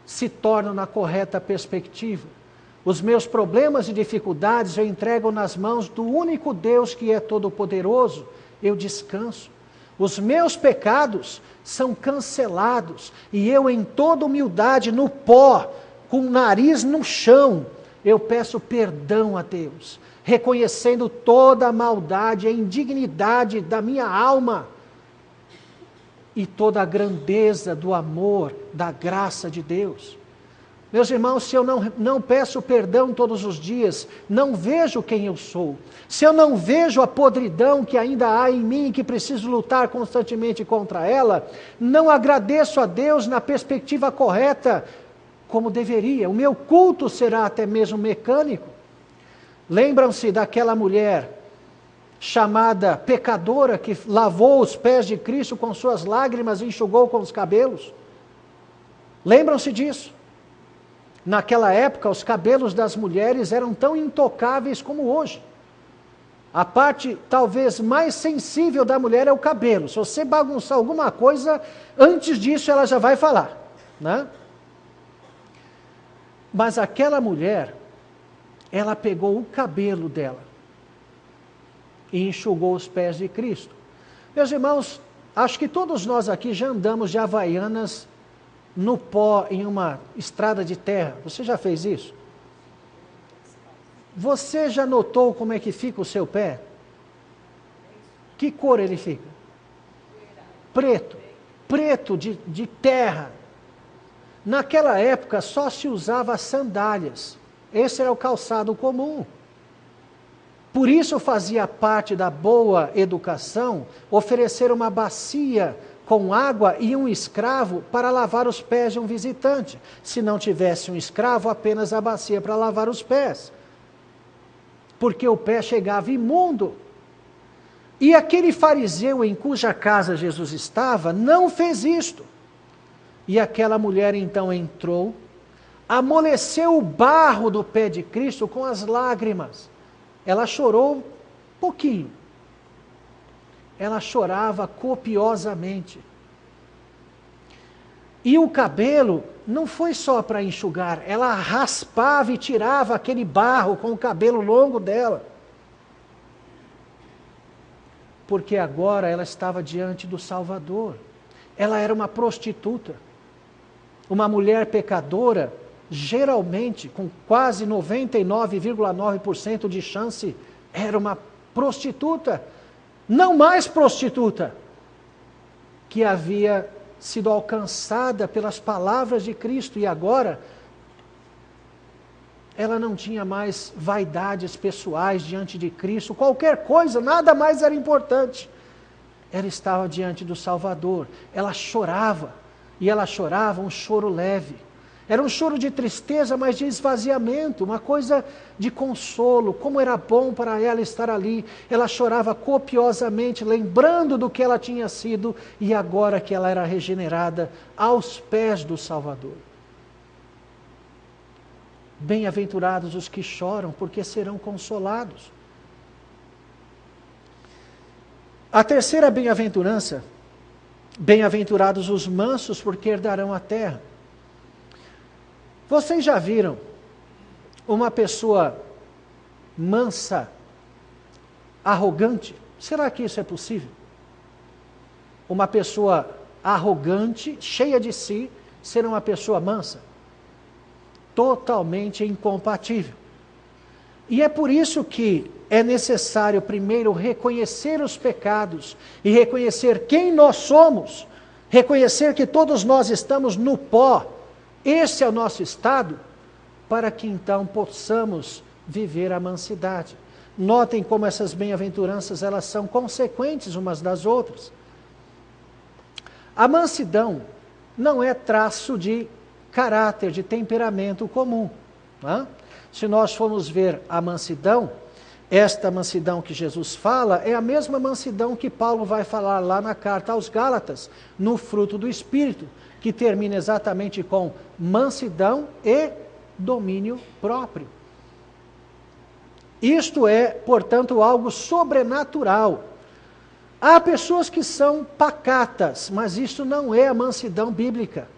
S1: se tornam na correta perspectiva. Os meus problemas e dificuldades eu entrego nas mãos do único Deus que é todo-poderoso. Eu descanso. Os meus pecados são cancelados. E eu, em toda humildade, no pó, com o nariz no chão, eu peço perdão a Deus, reconhecendo toda a maldade, a indignidade da minha alma e toda a grandeza do amor, da graça de Deus. Meus irmãos, se eu não peço perdão todos os dias, não vejo quem eu sou. Se eu não vejo a podridão que ainda há em mim e que preciso lutar constantemente contra ela, não agradeço a Deus na perspectiva correta, como deveria. O meu culto será até mesmo mecânico. Lembram-se daquela mulher chamada pecadora que lavou os pés de Cristo com suas lágrimas e enxugou com os cabelos? Lembram-se disso? Naquela época, os cabelos das mulheres eram tão intocáveis como hoje. A parte talvez mais sensível da mulher é o cabelo. Se você bagunçar alguma coisa, antes disso ela já vai falar, né? Mas aquela mulher, ela pegou o cabelo dela e enxugou os pés de Cristo. Meus irmãos, acho que todos nós aqui já andamos de Havaianas no pó em uma estrada de terra. Você já fez isso? Você já notou como é que fica o seu pé? Que cor ele fica? Preto. Preto de terra. Naquela época só se usava sandálias. Esse era o calçado comum. Por isso fazia parte da boa educação oferecer uma bacia com água e um escravo para lavar os pés de um visitante. Se não tivesse um escravo, apenas a bacia para lavar os pés. porque o pé chegava imundo. E aquele fariseu em cuja casa Jesus estava, não fez isto. E aquela mulher então entrou, amoleceu o barro do pé de Cristo com as lágrimas. Ela chorou pouquinho. Ela chorava copiosamente. E o cabelo não foi só para enxugar, ela raspava e tirava aquele barro com o cabelo longo dela. Porque agora ela estava diante do Salvador. Ela era uma prostituta. Uma mulher pecadora, geralmente, com quase 99,9% de chance, era uma prostituta. Não mais prostituta, que havia sido alcançada pelas palavras de Cristo e agora ela não tinha mais vaidades pessoais diante de Cristo, qualquer coisa, nada mais era importante. Ela estava diante do Salvador, ela chorava, e ela chorava um choro leve. Era um choro de tristeza, mas de esvaziamento, uma coisa de consolo. Como era bom para ela estar ali. Ela chorava copiosamente, lembrando do que ela tinha sido e agora que ela era regenerada aos pés do Salvador. Bem-aventurados os que choram, porque serão consolados. A terceira bem-aventurança, bem-aventurados os mansos, porque herdarão a terra. Vocês já viram uma pessoa mansa, arrogante? Será que isso é possível? Uma pessoa arrogante, cheia de si, ser uma pessoa mansa? Totalmente incompatível. E é por isso que é necessário primeiro reconhecer os pecados e reconhecer quem nós somos, reconhecer que todos nós estamos no pó. Esse é o nosso estado, para que então possamos viver a mansidade. Notem como essas bem-aventuranças, elas são consequentes umas das outras. A mansidão não é traço de caráter, de temperamento comum. Né? Se nós formos ver a mansidão, esta mansidão que Jesus fala, é a mesma mansidão que Paulo vai falar lá na carta aos Gálatas, no fruto do Espírito, que termina exatamente com mansidão e domínio próprio. Isto é, portanto, algo sobrenatural. Há pessoas que são pacatas, mas isso não é a mansidão bíblica.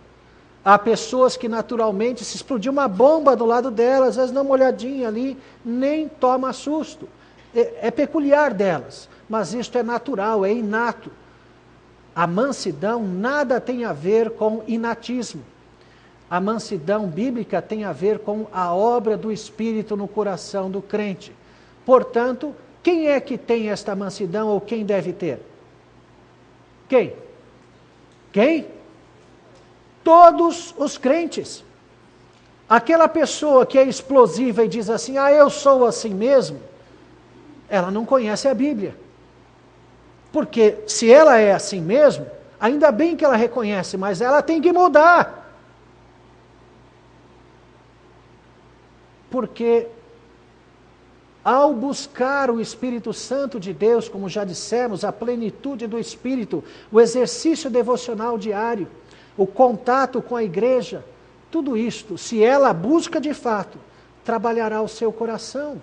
S1: Há pessoas que naturalmente, se explodir uma bomba do lado delas, às vezes dão uma olhadinha ali, nem toma susto. É peculiar delas, mas isto é natural, é inato. A mansidão nada tem a ver com inatismo. A mansidão bíblica tem a ver com a obra do Espírito no coração do crente. Portanto, quem é que tem esta mansidão ou quem deve ter? Quem? Quem? Todos os crentes. Aquela pessoa que é explosiva e diz assim, eu sou assim mesmo, ela não conhece a Bíblia. Porque se ela é assim mesmo, ainda bem que ela reconhece, mas ela tem que mudar. Porque ao buscar o Espírito Santo de Deus, como já dissemos, a plenitude do Espírito, o exercício devocional diário, o contato com a igreja, tudo isto, se ela busca de fato, trabalhará o seu coração.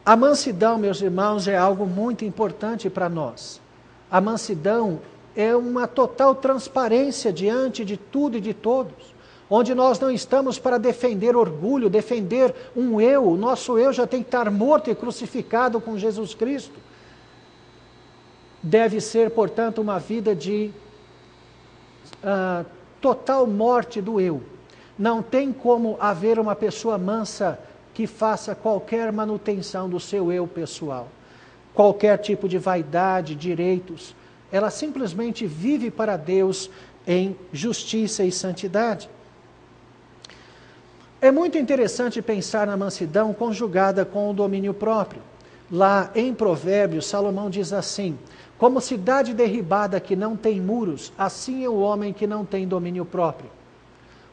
S1: A mansidão, meus irmãos, é algo muito importante para nós. A mansidão é uma total transparência diante de tudo e de todos, onde nós não estamos para defender orgulho, defender um eu, o nosso eu já tem que estar morto e crucificado com Jesus Cristo. Deve ser, portanto, uma vida de total morte do eu. Não tem como haver uma pessoa mansa que faça qualquer manutenção do seu eu pessoal, qualquer tipo de vaidade, direitos. Ela simplesmente vive para Deus em justiça e santidade. É muito interessante pensar na mansidão conjugada com o domínio próprio. Lá em Provérbios, Salomão diz assim: como cidade derribada que não tem muros, assim é o homem que não tem domínio próprio.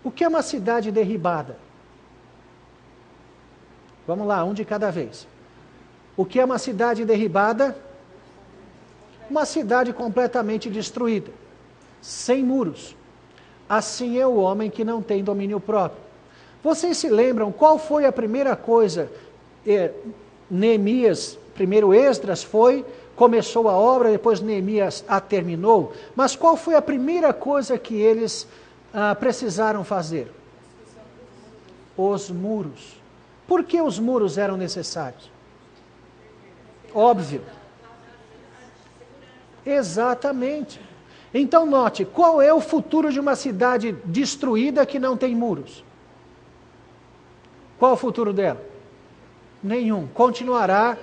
S1: O que é uma cidade derribada? Vamos lá, um de cada vez. O que é uma cidade derribada? Uma cidade completamente destruída, sem muros. Assim é o homem que não tem domínio próprio. Vocês se lembram qual foi a primeira coisa? Neemias, primeiro Esdras começou a obra, depois Neemias a terminou. Mas qual foi a primeira coisa que eles precisaram fazer? Os muros. Por que os muros eram necessários? Óbvio. Exatamente. Então note, qual é o futuro de uma cidade destruída que não tem muros? Qual o futuro dela? Nenhum. Continuará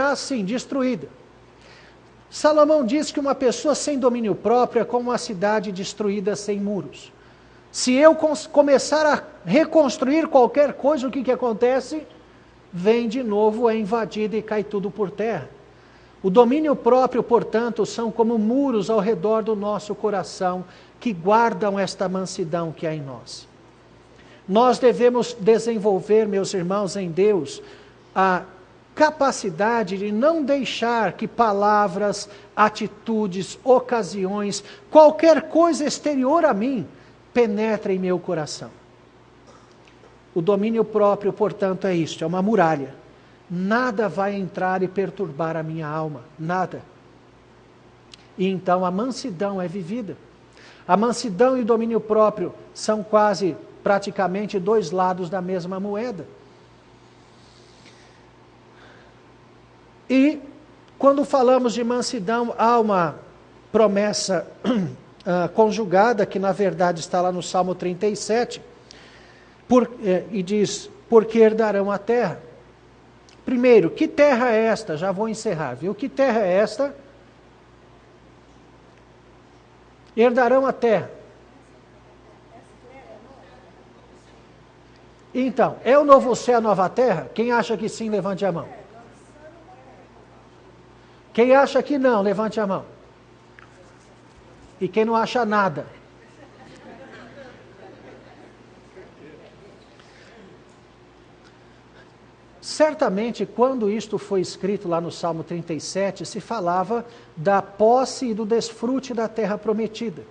S1: assim, destruída. Salomão diz que uma pessoa sem domínio próprio é como uma cidade destruída sem muros. Se eu começar a reconstruir qualquer coisa, o que acontece? Vem de novo, é invadida e cai tudo por terra. O domínio próprio, portanto, são como muros ao redor do nosso coração que guardam esta mansidão que há em nós. Nós devemos desenvolver, meus irmãos, em Deus, a capacidade de não deixar que palavras, atitudes, ocasiões, qualquer coisa exterior a mim, penetre em meu coração. O domínio próprio, portanto, é isto, é uma muralha. Nada vai entrar e perturbar a minha alma, nada. E então a mansidão é vivida. A mansidão e o domínio próprio são praticamente dois lados da mesma moeda. E quando falamos de mansidão, há uma promessa conjugada, que na verdade está lá no Salmo 37, e diz, porque herdarão a terra. Primeiro, que terra é esta? Já vou encerrar, viu? Que terra é esta? Herdarão a terra. Então, é o novo céu, a nova terra? Quem acha que sim, levante a mão. Quem acha que não, levante a mão. E quem não acha nada? Certamente, quando isto foi escrito lá no Salmo 37, se falava da posse e do desfrute da terra prometida.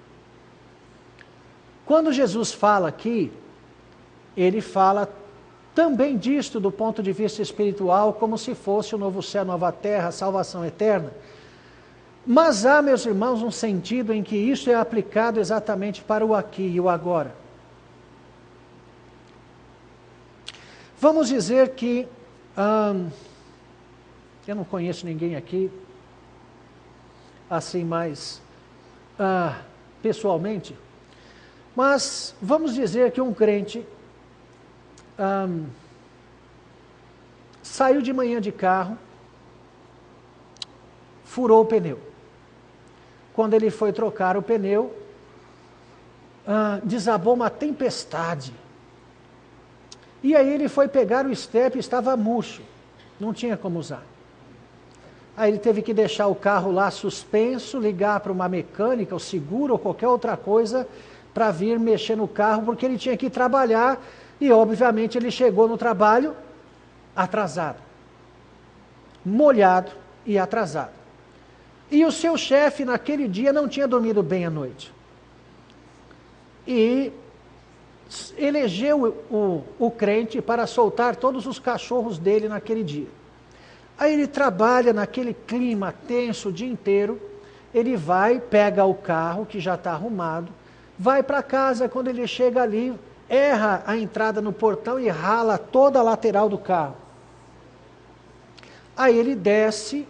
S1: Quando Jesus fala aqui, ele fala também disto do ponto de vista espiritual, como se fosse o novo céu, a nova terra, a salvação eterna. Mas há, meus irmãos, um sentido em que isso é aplicado exatamente para o aqui e o agora. Vamos dizer que, eu não conheço ninguém aqui, assim mais pessoalmente, mas vamos dizer que um crente saiu de manhã de carro, furou o pneu. Quando ele foi trocar o pneu, desabou uma tempestade. E aí ele foi pegar o estepe e estava murcho, não tinha como usar. Aí ele teve que deixar o carro lá suspenso, ligar para uma mecânica, o seguro ou qualquer outra coisa, para vir mexer no carro, porque ele tinha que trabalhar e obviamente ele chegou no trabalho atrasado, molhado e atrasado. E o seu chefe naquele dia não tinha dormido bem à noite. E elegeu o crente para soltar todos os cachorros dele naquele dia. Aí ele trabalha naquele clima tenso o dia inteiro, ele vai, pega o carro que já está arrumado, vai para casa, quando ele chega ali, erra a entrada no portão e rala toda a lateral do carro. Aí ele desce,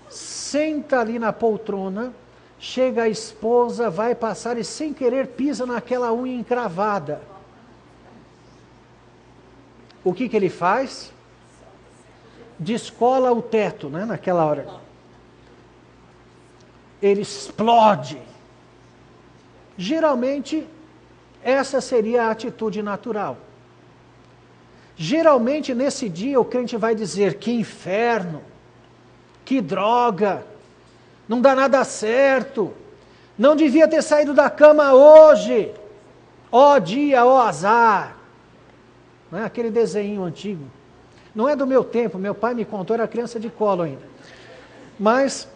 S1: senta ali na poltrona, chega a esposa, vai passar e sem querer pisa naquela unha encravada. O que ele faz? Descola o teto, né, naquela hora. Ele explode. Geralmente, essa seria a atitude natural. Geralmente, nesse dia, o crente vai dizer, que inferno, que droga, não dá nada certo, não devia ter saído da cama hoje, ó dia, ó azar. né? Aquele desenho antigo. Não é do meu tempo, meu pai me contou, era criança de colo ainda. Mas,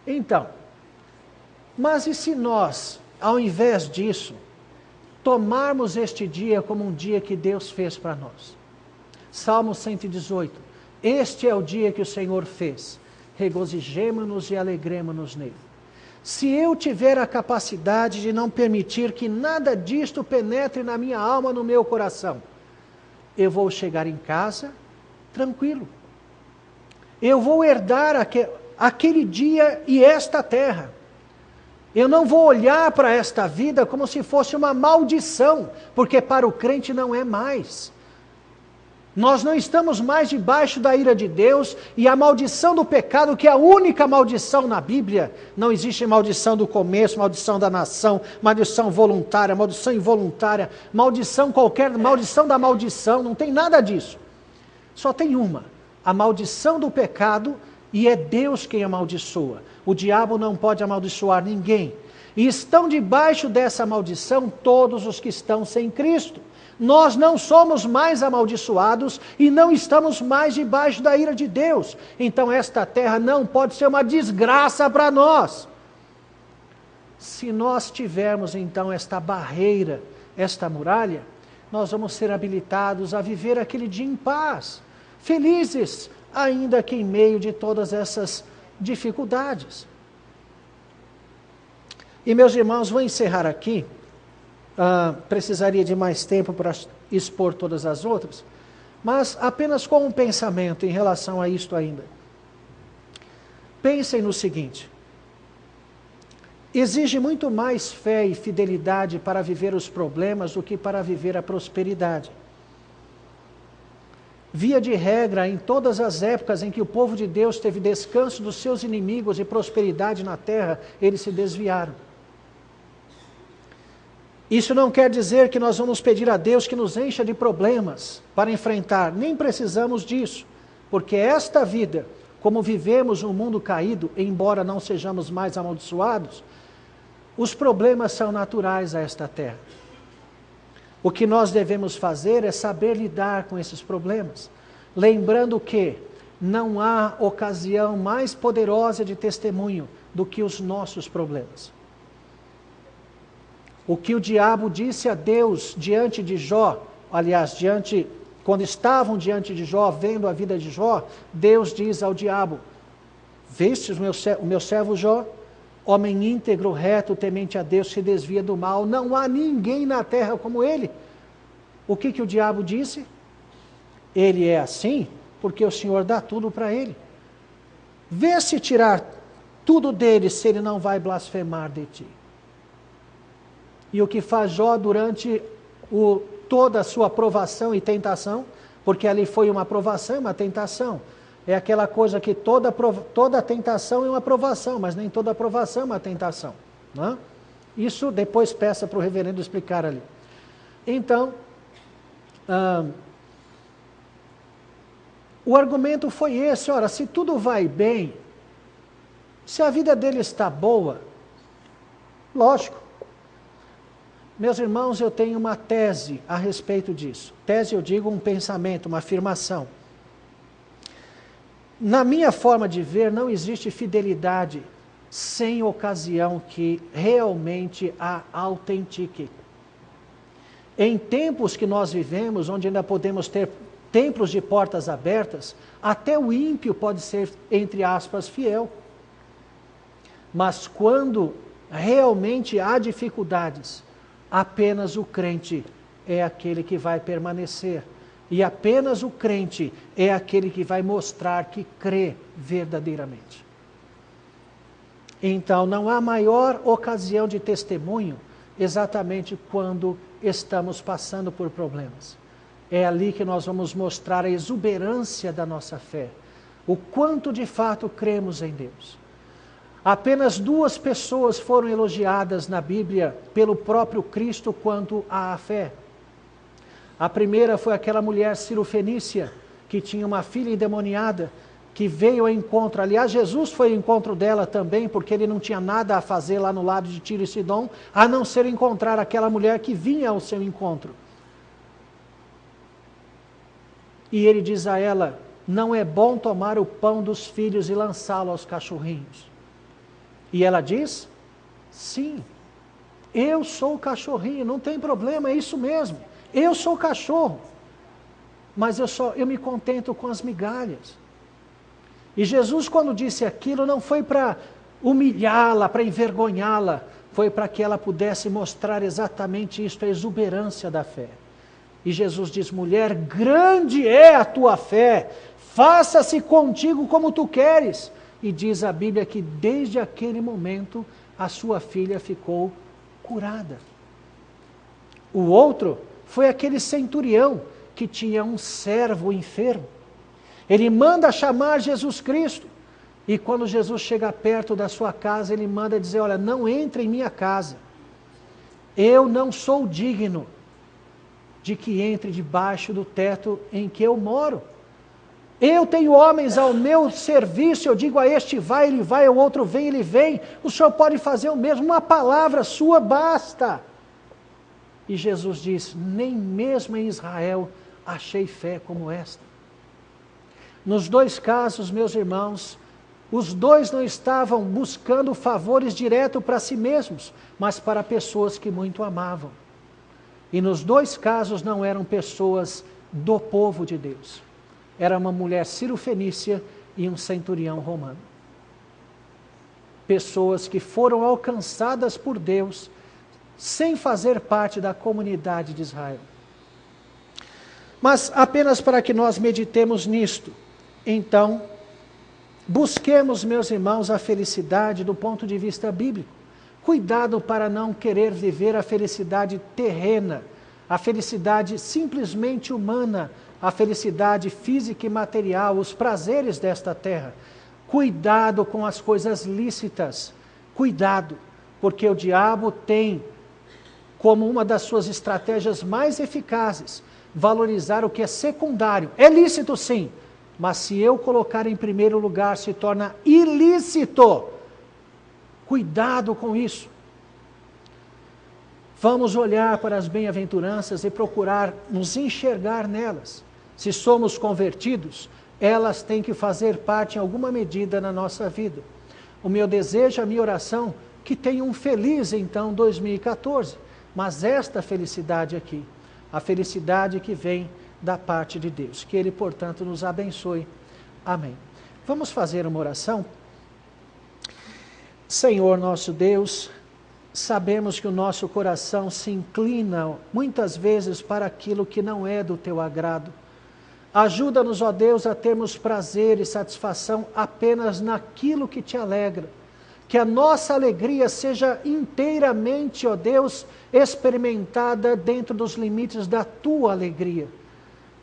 S1: então, mas e se nós, ao invés disso, tomarmos este dia como um dia que Deus fez para nós? Salmo 118, este é o dia que o Senhor fez, regozijemo-nos e alegremo-nos nele. Se eu tiver a capacidade de não permitir que nada disto penetre na minha alma, no meu coração, eu vou chegar em casa tranquilo. Eu vou herdar aquele dia e esta terra. Eu não vou olhar para esta vida como se fosse uma maldição, porque para o crente não é mais. Nós não estamos mais debaixo da ira de Deus, e a maldição do pecado, que é a única maldição na Bíblia, não existe maldição do começo, maldição da nação, maldição voluntária, maldição involuntária, maldição qualquer, maldição da maldição, não tem nada disso. Só tem uma, a maldição do pecado, e é Deus quem amaldiçoa. O diabo não pode amaldiçoar ninguém. E estão debaixo dessa maldição todos os que estão sem Cristo. Nós não somos mais amaldiçoados e não estamos mais debaixo da ira de Deus. Então esta terra não pode ser uma desgraça para nós. Se nós tivermos então esta barreira, esta muralha, nós vamos ser habilitados a viver aquele dia em paz, felizes, ainda que em meio de todas essas dificuldades. E meus irmãos, vou encerrar aqui. Precisaria de mais tempo para expor todas as outras, mas apenas com um pensamento em relação a isto ainda. Pensem no seguinte: exige muito mais fé e fidelidade para viver os problemas do que para viver a prosperidade. Via de regra, em todas as épocas em que o povo de Deus teve descanso dos seus inimigos e prosperidade na terra, eles se desviaram. Isso não quer dizer que nós vamos pedir a Deus que nos encha de problemas para enfrentar, nem precisamos disso, porque esta vida, como vivemos no mundo caído, embora não sejamos mais amaldiçoados, os problemas são naturais a esta terra. O que nós devemos fazer é saber lidar com esses problemas, lembrando que não há ocasião mais poderosa de testemunho do que os nossos problemas. O que o diabo disse a Deus diante de Jó, aliás, quando estavam diante de Jó, vendo a vida de Jó, Deus diz ao diabo: vestes o meu servo Jó, homem íntegro, reto, temente a Deus, se desvia do mal, não há ninguém na terra como ele. O que o diabo disse? Ele é assim porque o Senhor dá tudo para ele. Vê se tirar tudo dele, se ele não vai blasfemar de ti. E o que faz Jó durante toda a sua provação e tentação, porque ali foi uma provação e uma tentação. É aquela coisa que toda tentação é uma provação, mas nem toda provação é uma tentação. Não é? Isso depois peça para o reverendo explicar ali. Então, o argumento foi esse: ora, se tudo vai bem, se a vida dele está boa, lógico. Meus irmãos, eu tenho uma tese a respeito disso. Tese, eu digo, um pensamento, uma afirmação. Na minha forma de ver, não existe fidelidade sem ocasião que realmente a autentique. Em tempos que nós vivemos, onde ainda podemos ter templos de portas abertas, até o ímpio pode ser, entre aspas, fiel. Mas quando realmente há dificuldades, apenas o crente é aquele que vai permanecer. E apenas o crente é aquele que vai mostrar que crê verdadeiramente. Então, não há maior ocasião de testemunho exatamente quando estamos passando por problemas. É ali que nós vamos mostrar a exuberância da nossa fé, o quanto de fato cremos em Deus. Apenas 2 pessoas foram elogiadas na Bíblia pelo próprio Cristo quanto à fé. A primeira foi aquela mulher cirofenícia, que tinha uma filha endemoniada, que veio ao encontro. Aliás, Jesus foi ao encontro dela também, porque ele não tinha nada a fazer lá no lado de Tiro e Sidom, a não ser encontrar aquela mulher que vinha ao seu encontro. E ele diz a ela: não é bom tomar o pão dos filhos e lançá-lo aos cachorrinhos. E ela diz: sim, eu sou o cachorrinho, não tem problema, é isso mesmo. Eu sou o cachorro, mas eu me contento com as migalhas. E Jesus, quando disse aquilo, não foi para humilhá-la, para envergonhá-la, foi para que ela pudesse mostrar exatamente isso, a exuberância da fé. E Jesus diz: mulher, grande é a tua fé, faça-se contigo como tu queres. E diz a Bíblia que desde aquele momento a sua filha ficou curada. O outro foi aquele centurião que tinha um servo enfermo. Ele manda chamar Jesus Cristo. E quando Jesus chega perto da sua casa, ele manda dizer: olha, não entre em minha casa. Eu não sou digno de que entre debaixo do teto em que eu moro. Eu tenho homens ao meu serviço, eu digo a este vai, ele vai, ao outro vem, ele vem. O senhor pode fazer o mesmo, uma palavra sua basta. E Jesus diz: nem mesmo em Israel achei fé como esta. Nos dois casos, meus irmãos, os dois não estavam buscando favores direto para si mesmos, mas para pessoas que muito amavam. E nos dois casos não eram pessoas do povo de Deus. Era uma mulher cirofenícia e um centurião romano. Pessoas que foram alcançadas por Deus sem fazer parte da comunidade de Israel. Mas apenas para que nós meditemos nisto, então, busquemos, meus irmãos, a felicidade do ponto de vista bíblico. Cuidado para não querer viver a felicidade terrena, a felicidade simplesmente humana, a felicidade física e material, os prazeres desta terra. Cuidado com as coisas lícitas. Cuidado, porque o diabo tem como uma das suas estratégias mais eficazes valorizar o que é secundário. É lícito sim, mas se eu colocar em primeiro lugar se torna ilícito. Cuidado com isso. Vamos olhar para as bem-aventuranças e procurar nos enxergar nelas. Se somos convertidos, elas têm que fazer parte em alguma medida na nossa vida. O meu desejo, a minha oração, que tenha um feliz então 2014. Mas esta felicidade aqui, a felicidade que vem da parte de Deus. Que Ele, portanto, nos abençoe. Amém. Vamos fazer uma oração? Senhor nosso Deus, sabemos que o nosso coração se inclina muitas vezes para aquilo que não é do Teu agrado. Ajuda-nos, ó Deus, a termos prazer e satisfação apenas naquilo que Te alegra. Que a nossa alegria seja inteiramente, ó Deus, experimentada dentro dos limites da Tua alegria.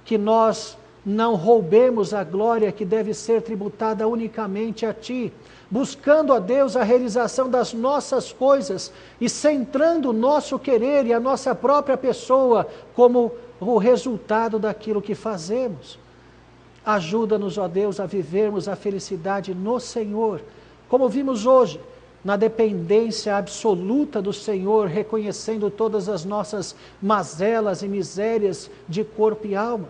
S1: Que nós não roubemos a glória que deve ser tributada unicamente a Ti, buscando, ó Deus, a realização das nossas coisas e centrando o nosso querer e a nossa própria pessoa como o resultado daquilo que fazemos. Ajuda-nos, ó Deus, a vivermos a felicidade no Senhor, como vimos hoje, na dependência absoluta do Senhor, reconhecendo todas as nossas mazelas e misérias de corpo e alma.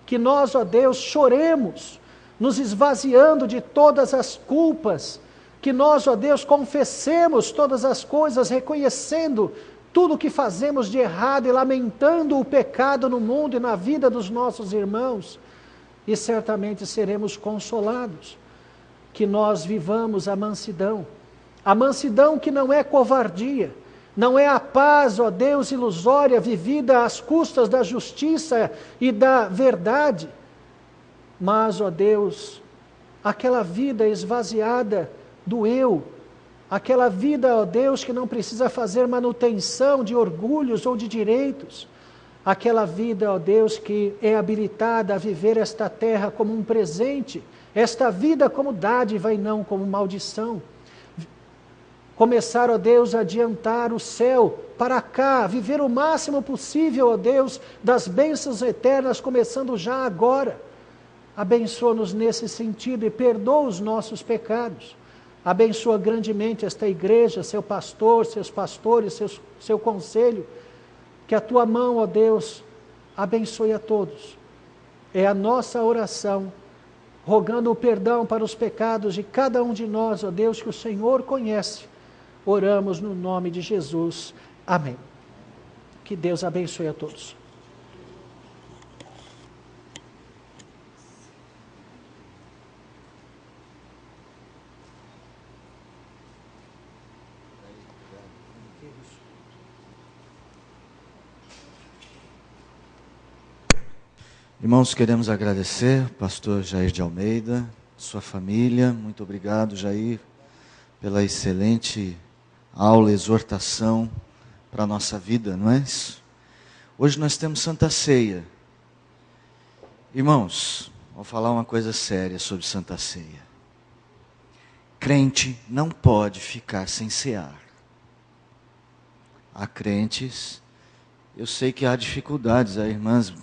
S1: Que nós, ó Deus, choremos, nos esvaziando de todas as culpas, que nós, ó Deus, confessemos todas as coisas, reconhecendo tudo o que fazemos de errado e lamentando o pecado no mundo e na vida dos nossos irmãos, e certamente seremos consolados. Que nós vivamos a mansidão que não é covardia, não é a paz, ó Deus, ilusória, vivida às custas da justiça e da verdade, mas, ó Deus, aquela vida esvaziada do eu, aquela vida, ó Deus, que não precisa fazer manutenção de orgulhos ou de direitos, aquela vida, ó Deus, que é habilitada a viver esta terra como um presente, esta vida como dádiva e não como maldição. Começar, ó Deus, a adiantar o céu para cá, viver o máximo possível, ó Deus, das bênçãos eternas, começando já agora. Abençoa-nos nesse sentido e perdoa os nossos pecados. Abençoa grandemente esta igreja, seu pastor, seus pastores, seu conselho. Que a Tua mão, ó Deus, abençoe a todos. é a nossa oração, rogando o perdão para os pecados de cada um de nós, ó Deus, que o Senhor conhece. Oramos no nome de Jesus. Amém. Que Deus abençoe a todos.
S2: Irmãos, queremos agradecer ao pastor Jair de Almeida, sua família. Muito obrigado, Jair, pela excelente aula, exortação para a nossa vida, não é isso? Hoje nós temos Santa Ceia. Irmãos, vou falar uma coisa séria sobre Santa Ceia. Crente não pode ficar sem cear. Há crentes... Eu sei que há dificuldades, as irmãs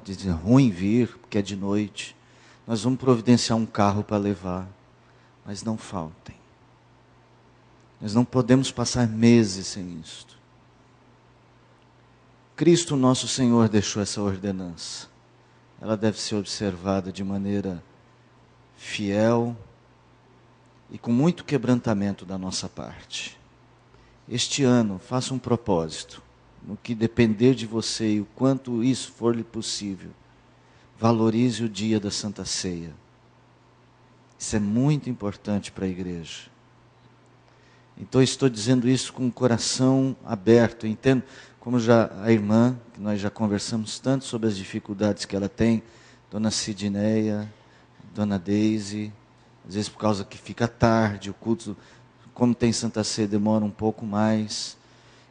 S2: dizem ruim vir, porque é de noite. Nós vamos providenciar um carro para levar, mas não faltem. Nós não podemos passar meses sem isto. Cristo nosso Senhor deixou essa ordenança. Ela deve ser observada de maneira fiel e com muito quebrantamento da nossa parte. Este ano, faça um propósito. No que depender de você e o quanto isso for-lhe possível, valorize o dia da Santa Ceia. Isso é muito importante para a igreja. Então, estou dizendo isso com o coração aberto. Eu entendo, como já a irmã, que nós já conversamos tanto sobre as dificuldades que ela tem, Dona Sidneia, Dona Deise, às vezes por causa que fica tarde, o culto, como tem Santa Ceia, demora um pouco mais.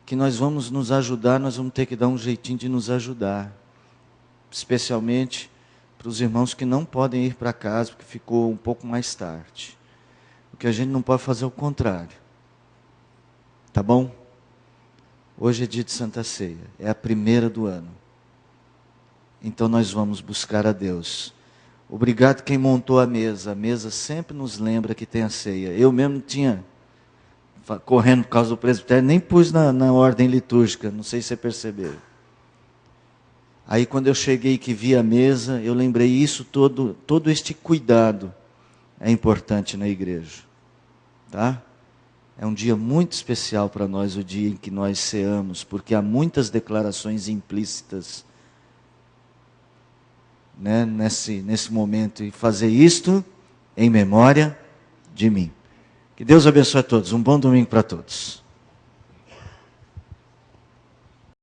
S2: Que nós vamos nos ajudar, nós vamos ter que dar um jeitinho de nos ajudar. Especialmente para os irmãos que não podem ir para casa, porque ficou um pouco mais tarde. O que a gente não pode fazer é o contrário. Tá bom? Hoje é dia de Santa Ceia, é a primeira do ano. Então nós vamos buscar a Deus. Obrigado quem montou a mesa sempre nos lembra que tem a ceia. Eu mesmo tinha... correndo por causa do presbitério, nem pus na ordem litúrgica, não sei se você percebeu. Aí quando eu cheguei que vi a mesa, eu lembrei isso todo este cuidado é importante na igreja. Tá? É um dia muito especial para nós, o dia em que nós ceamos, porque há muitas declarações implícitas, né, nesse momento, e fazer isto em memória de mim. Que Deus abençoe a todos. Um bom domingo para todos.